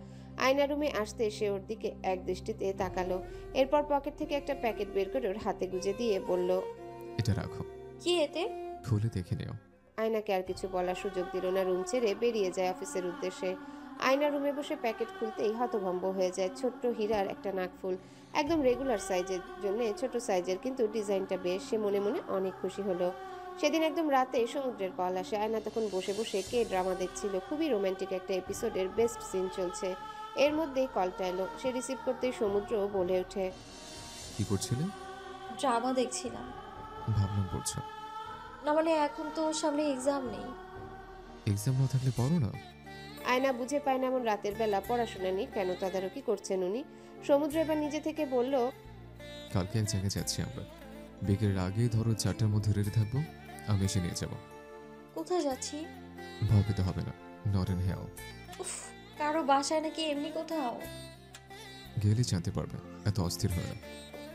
আয়না রুমে আসতে সে ওর দিকে এক দৃষ্টিতে তাকালো, এরপর পকেট থেকে একটা প্যাকেট বের করে ওর হাতে গুজে দিয়ে বলল, এটা রাখো। কি এতে? খুলে দেখে নিও। আয়নাকে আর কিছু বলার সুযোগ দিল না, রুম ছেড়ে বেরিয়ে যায় অফিসের উদ্দেশ্যে। আয়না রুমে বসে প্যাকেট খুলতেই হতভম্ব হয়ে যায়। ছোট্ট হীরার একটা নাকফুল, একদম রেগুলার সাইজের জন্য ছোট সাইজের, কিন্তু ডিজাইনটা বেশ। সে মনে মনে অনেক খুশি হলো। সেদিন একদম রাতে সমুদ্রের কল আসে। আয়না তখন বসে বসে কে ড্রামা দেখছিল। খুবই রোমান্টিক একটা এপিসোডের বেস্ট সিন চলছে। এর মধ্যেই কলটা এলো। সে রিসিভ করতেই সমুদ্র বলে ওঠে, কি করছিলে? ড্রামা দেখছিলাম। ভাবলাম পড়ছো। না মানে এখন তো সামনে এক্সাম নেই। এক্সাম না থাকলে পড়ো না। আয়না বুঝে পায় না এমন রাতের বেলা পড়াশোনা নেই কেন তদারকি করছেন উনি। সমুদ্র এবার নিজে থেকে বলল, কালকে এক জায়গায় যাচ্ছি আমরা, বিকেলের আগেই ধরো 4টার মধ্যে রেডি থাকবো, আমি এসে নিয়ে যাব। কোথায় যাচ্ছি? ভয় পেতে হবে না, নট ইন হেল। উফ, কারো বাসায় নাকি এমনি কোথাও? গেলে জানতে পারবে, এত অস্থির হয় না।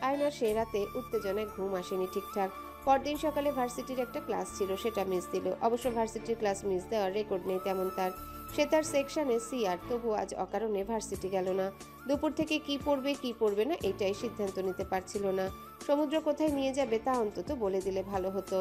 আয়নার সে রাতে উত্তেজনায় ঘুম আসেনি ঠিকঠাক। পরদিন সকালে ভার্সিটির একটা ক্লাস ছিল, সেটা মিস দিল। অবশ্য ভার্সিটির ক্লাস মিস দেওয়ার রেকর্ড নেই তেমন তার। সে তার সেকশনে সিআর, তবু আজ অকারণে ভার্সিটি গেল না। দুপুর থেকে কি পড়বে না এটাই সিদ্ধান্ত নিতে পারছিল না। সমুদ্র কোথায় নিয়ে যাবে তা অন্তত বলে দিলে ভালো হতো।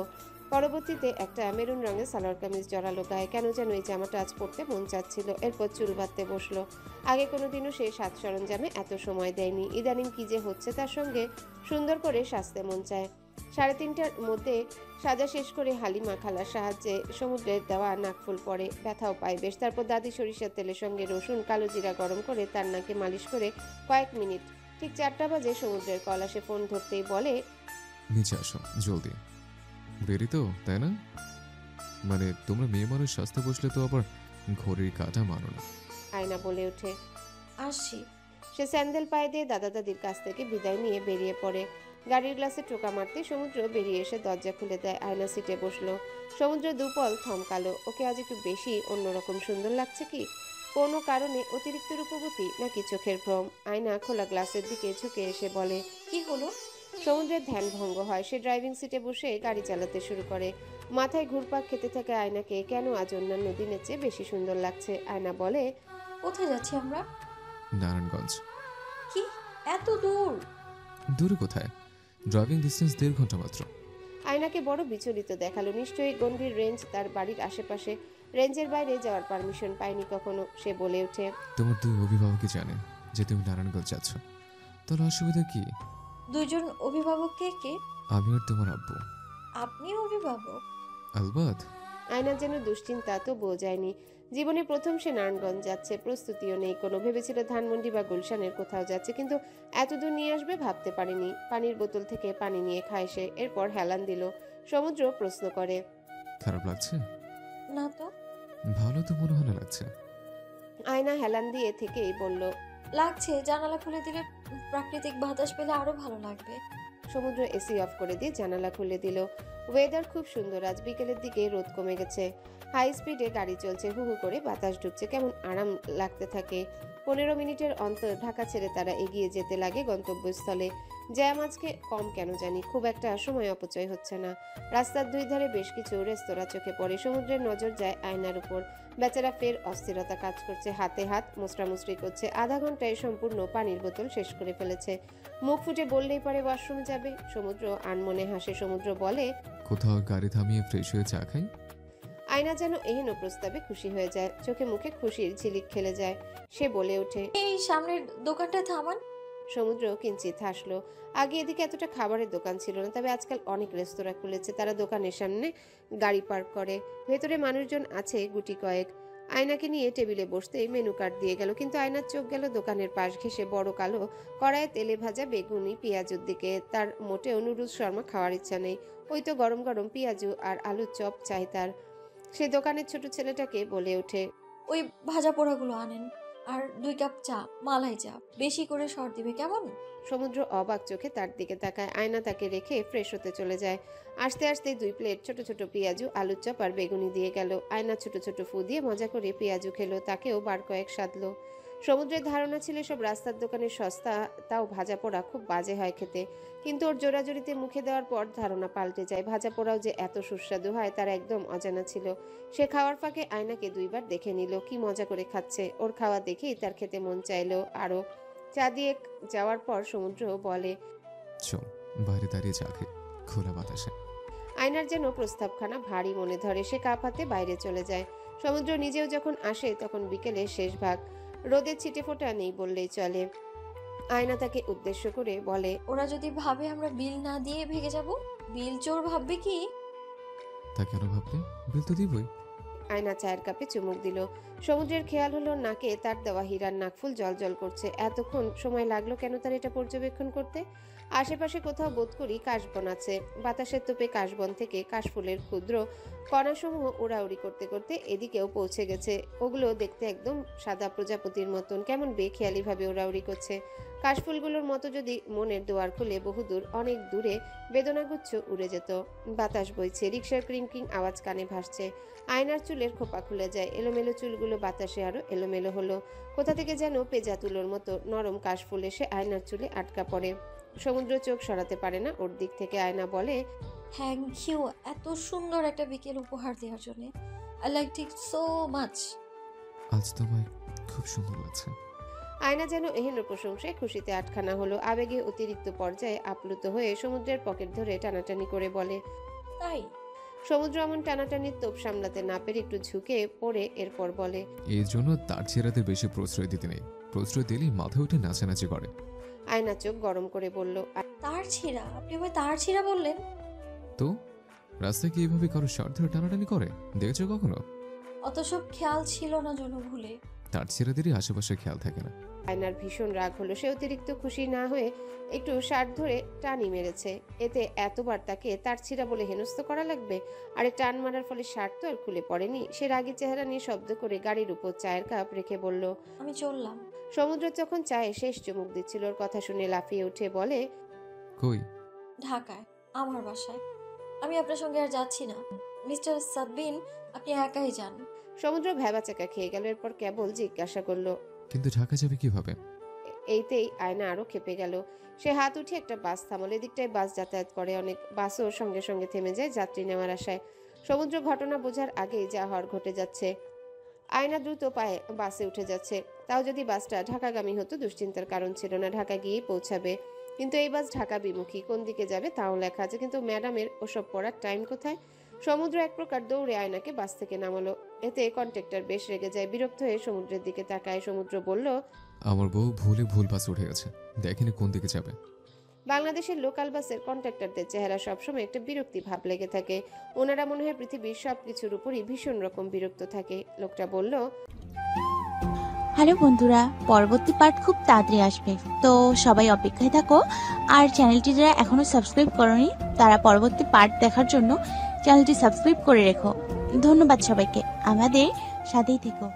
পরবর্তীতে একটা মেরুন রঙের সালোয়ার কামিজ জড়ালো গায়ে। কেন যেন এই জামাটা আজ পরতে মন চাচ্ছিল। এরপর চুল বাঁধতে বসলো। আগে কোনোদিনও সে সাজ সরঞ্জামে এত সময় দেয়নি। ইদানিং কি যে হচ্ছে তার সঙ্গে সুন্দর করে সাজতে মন চায়। 3:30টার মধ্যে সাজা শেষ করে হালিমা খালার সাহায্যে সমুদ্রের দেওয়া নাকফুল পরে, ব্যথাও পায় বেশ। তারপর দাদি সরিষার তেলের সঙ্গে রসুন কালো জিরা গরম করে তার নাকে মালিশ করে কয়েক মিনিট। ঠিক 4টা বাজে সমুদ্রের কল আসে। ফোন ধরতেই বলে, নিচে আসো জলদি। দেরি তো, তাই না? মানে তোমরা মেয়ে মানুষ সাজতে বসলে তো আবার ঘড়ির কাঁটা মানো না। আয়না বলে ওঠে, আসছি। সে স্যান্ডেল পায়ে দিয়ে দাদা দাদির কাছ থেকে বিদায় নিয়ে বেরিয়ে পড়ে। গাড়ির গ্লাসে টোকা মারতে সমুদ্র বেরিয়ে এসে দরজা খুলে দেয়। আয়না সিটে বসলো। সমুদ্র দুপল থমকালো। ওকে আজ একটু বেশি অন্যরকম সুন্দর লাগছে কি? কোনো কারণে অতিরিক্ত রূপবতী নাকি চোখের ভ্রম? আয়না খোলা গ্লাসের দিকে ঝুঁকে এসে বলে, কি হলো? সমুদ্রের ধ্যান ভঙ্গ হয়। সে ড্রাইভিং সিটে বসে গাড়ি চালাতে শুরু করে। মাথায় ঘুরপাক খেতে থাকে আয়নাকে কেন আজ অন্যান্য দিনের চেয়ে বেশি সুন্দর লাগছে। আয়না বলে, কোথায় যাচ্ছি আমরা? নারায়ণগঞ্জ। কি এত দূর? দূরে কোথায়, ড্রাইভিং ডিস্টেন্স 1.5 ঘন্টা মাত্র। আয়নাকে বড় বিচলিত দেখালো। নিশ্চয়ই গন্ডির রেঞ্জ তার বাড়ির আশেপাশে, রেঞ্জের বাইরে যাওয়ার পারমিশন পায়নি কখনো। সে বলে ওঠে, তোমার 2 অভিভাবকই জানে যে তুমি নারায়ণগঞ্জ যাচ্ছ, তাহলে অসুবিধা কি? দুইজন অভিভাবক কে কে? আমি আর তোমার আব্বু। আপনি অভিভাবক? আলবাত। আয়নার যেন দুশ্চিন্তা তো বোঝায়নি। জীবনে প্রথম সে নারায়ণগঞ্জ যাচ্ছে, প্রস্তুতিও নেই কোনো। ভেবেছিল ধানমন্ডি বা গুলশানের কোথাও যাচ্ছে, কিন্তু এত দূর নিয়ে আসবে ভাবতে পারেনি। পানির বোতল থেকে পানি নিয়ে খায় সে, এরপর হেলান দিল। সমুদ্র প্রশ্ন করে, খারাপ লাগছে? না তো। ভালো তো মনে হয় না লাগছে। আয়না হেলান দিয়ে থেকেই বলল, লাগছে। জানালা খুলে দিলে প্রাকৃতিক বাতাস পেলে আরো ভালো লাগবে। সমুদ্র এসি অফ করে দিয়ে জানালা খুলে দিল। ওয়েদার খুব সুন্দর। আজ বিকেলের দিকে রোদ কমে গেছে। হাই স্পিডে গাড়ি চলছে, হু হু করে বাতাস ঢুকছে, কেমন আরাম লাগতে থাকে। 15 মিনিটের অন্তর ঢাকা ছেড়ে তারা এগিয়ে যেতে লাগে গন্তব্যস্থলে। জ্যাম আজকে কম কেন জানি, খুব একটা সময় অপচয় হচ্ছে না। রাস্তার দুই ধারে বেশ কিছু রেস্তোরাঁ চোখে পড়ে। সমুদ্রের নজর যায় আয়নার উপর। বেচারা ফের অস্থিরতা কাজ করছে, হাতে হাত মোচড়ামুচড়ি করছে। আধা ঘন্টায় সম্পূর্ণ পানির বোতল শেষ করে ফেলেছে। মুখ ফুটে বললেই পারে ওয়াশরুমে যাবে। সমুদ্র আনমনে হাসে। সমুদ্র বলে, কোথাও গাড়ি থামিয়ে ফ্রেশ হয়ে চা খাই। আয়না যেন এহেন প্রস্তাবে খুশি হয়ে যায়, চোখে মুখে খুশির ঝিলিক খেলে যায়। সে বলে ওঠে, এই সামনের দোকানটা থামান। সমুদ্র কিঞ্চিত হাসলো। আগে এদিকে এতটা খাবারের দোকান ছিল না, তবে আজকাল অনেক রেস্তোরাঁ খুলেছে। তারা দোকানের সামনে গাড়ি পার্ক করে। ভেতরে মানুষজন আছে গুটি কয়েক। আয়নাকে নিয়ে টেবিলে বসতেই মেনু কার্ড দিয়ে গেল, কিন্তু আয়নার চোখ গেল দোকানের পাশ ঘেঁষে বড় কালো কড়াইয়ে তেলে ভাজা বেগুনি পেঁয়াজুর দিকে। তার মোটেও নুডলস শর্মা খাওয়ার ইচ্ছা নেই। ওই তো গরম গরম পেঁয়াজু আর আলুর চপ চাই তার। সে দোকানের ছোট ছেলেটাকে বলে ওঠে, ওই ভাজা পোড়াগুলো আনেন, আর 2 কাপ চা, মালাই চা, বেশি করে শর্ট দিবে কেমন? সমুদ্র অবাক চোখে তার দিকে তাকায়। আয়না তাকে রেখে ফ্রেশ হতে চলে যায়। আস্তে আস্তে 2 প্লেট ছোট ছোট পেঁয়াজু, আলুর চপ আর বেগুনি দিয়ে গেল। আয়না ছোট ছোট ফু দিয়ে মজা করে পেঁয়াজু খেলো, তাকেও বার কয়েক সাধলো। সমুদ্রের ধারণা ছিল সব রাস্তার দোকানের সস্তা, তাও ভাজা পোড়া খুব বাজে হয় খেতে। কিন্তু ওর জোড়াজোড়িতে মুখে দেওয়ার পর ধারণা পাল্টে যায়। ভাজা পোড়াও যে এত সুস্বাদু হয় তার একদম অজানা ছিল। সে খাওয়ার ফাঁকে আয়নাকে 2 বার দেখে নিল, কি মজা করে খাচ্ছে। ওর খাওয়া দেখেই তার খেতে মন চাইলো আরো। চা দিয়ে যাওয়ার পর সমুদ্র বলে, চল বাইরে দাঁড়িয়ে চা খাই খোলা বাতাসে। আয়নার যেন প্রস্তাবখানা ভারী মনে ধরে। সে কাপ হাতে বাইরে চলে যায়। সমুদ্র নিজেও যখন আসে তখন বিকেলের শেষ ভাগ। রোদের ছিটে ফোঁটা নেই বললেই চলে। আয়না তাকে উদ্দেশ্য করে বলে, ওরা যদি ভাবে আমরা বিল না দিয়ে ভেগে যাব, বিল চোর ভাববে কি? তা কেন ভাববে? বিল তো দিবই। আয়না চায়ের কাপে চুমুক দিল। সমুদ্রের খেয়াল হলো নাকে তার দেওয়া হীরার নাকফুল জলজল করছে। এতক্ষণ সময় লাগলো কেন তার এটা পর্যবেক্ষণ করতে? আশেপাশে কোথাও বোধ করি কাশবন আছে। বাতাসের তোপে কাশবন থেকে কাশফুলের ক্ষুদ্র কণাসমূহ উড়াউড়ি করতে করতে এদিকেও পৌঁছে গেছে। ওগুলো দেখতে একদম সাদা প্রজাপতির মতন, কেমন বেখেয়ালিভাবে উড়াউড়ি করছে। কাশফুলগুলোর মতো যদি মনের দোয়ার খুলে বহুদূর অনেক দূরে বেদনাগুচ্ছ উড়ে যেত। বাতাস বইছে, রিকশার ক্রিংকিং আওয়াজ কানে ভাসছে। আয়নার চুলের খোপা খুলে যায়। এলোমেলো চুলগুলো বাতাসে আরো এলোমেলো হলো। কোথা থেকে যেন পেঁজা তুলোর মতো নরম কাশফুল এসে আয়নার চুলে আটকা পড়ে। সমুদ্র চোখ সরাতে পারে না ওর দিক থেকে। আয়না বলে, থ্যাংক ইউ এত সুন্দর একটা বিকেল উপহার দেওয়ার জন্য। I like it so much. আজ তোমায় খুব সুন্দর লাগছে। আয়না যেন এহেন প্রশংসায় খুশিতে আটখানা হলো। আবেগে অতিরিক্ত পর্যায়ে আপ্লুত হয়ে সমুদ্রের পকেট ধরে টানাটানি করে বলে, তাই? সমুদ্র এমন টানাটানির তোপ সামলাতে না পেরে একটু ঝুঁকে পড়ে এরপর বলে, এই জন্য তার ছেড়াদের বেশি প্রশ্রয় দিতে নেই। প্রশ্রয় দিলেই মাথায় উঠে নাচানাচি করে। আয়না চোখ গরম করে বলল, তার ছিঁড়া? আপনি আমায় তার ছিঁড়া বললেন? তো রাস্তায় কি এইভাবে কারো শার্ট ধরে টানাটানি করে দেখেছো কখনো? অত সব খেয়াল ছিল না জন্য ভুলে। তার ছেড়াদেরই আশেপাশে খেয়াল থাকে না। আয়নার ভীষণ রাগ হলো। সে অতিরিক্ত খুশি না হয়ে একটু শার্ট ধরে টানি মেরেছে। এতে এতবার তাকে তার ছিঁড়া বলে হেনস্থ করা লাগবে? আরে টান মারার ফলে শার্ট তো আর খুলে পড়েনি। সে রাগী চেহারা নিয়ে শব্দ করে গাড়ির উপর চায়ের কাপ রেখে বলল, আমি চললাম। সমুদ্র যখন চায়ে শেষ চুমুক দিচ্ছিল ওর কথা শুনে লাফিয়ে উঠে বলে, কই? ঢাকায়, আমার বাসায়। আমি আপনার সঙ্গে আর যাচ্ছি না মিস্টার সাদবিন, আপনি একাই যান। সমুদ্র ভ্যাবাচাকা খেয়ে গেল। এরপর কেবল জিজ্ঞাসা করলো, কিন্তু ঢাকা যাবে কিভাবে? এইতেই আয়না আরো খেপে গেল। সে হাত উঠে একটা বাস থামালো। এদিকটায় বাস যাতায়াত করে অনেক। বাসও সঙ্গে সঙ্গে থেমে যায় যাত্রী নেওয়ার আশায়। সমুদ্র ঘটনা বোঝার আগেই যা হওয়ার ঘটে যাচ্ছে। আয়না দ্রুত পায়ে বাসে উঠে যাচ্ছে। তাও যদি বাসটা ঢাকাগামী হতো দুশ্চিন্তার কারণ ছিল না, ঢাকা গিয়েই পৌঁছাবে। কিন্তু এই বাস ঢাকা বিমুখী, কোন দিকে যাবে তাও লেখা আছে, কিন্তু ম্যাডামের ওসব পড়ার টাইম কোথায়? সমুদ্র এক প্রকার দৌড়ে আয়নাকে বাস থেকে নামালো। এতে কন্ট্রাক্টর বেশ রেগে যায়। বিরক্ত হয়ে সমুদ্রের দিকে তাকায়। সমুদ্র বলল, আমার বউ ভুলে ভুল বাস উঠে গেছে, দেখেনি কোন দিকে যাবে। বাংলাদেশের লোকাল বাসের কন্ট্রাক্টরদের চেহারা সবসময় একটা বিরক্তি ভাব লেগে থাকে। ওনারা মনে হয় পৃথিবীর সবকিছুর উপরই ভীষণ রকম বিরক্ত থাকে। লোকটা বলল, হ্যালো বন্ধুরা, পরবর্তী পার্ট খুব তাড়াতাড়ি আসবে, তো সবাই অপেক্ষায় থাকো। আর চ্যানেলটি যারা এখনো সাবস্ক্রাইব করোনি তারা পরবর্তী পার্ট দেখার জন্য চ্যানেলটি সাবস্ক্রাইব করে রেখো। ধন্যবাদ সবাইকে, আমাদের সাথেই থেকো।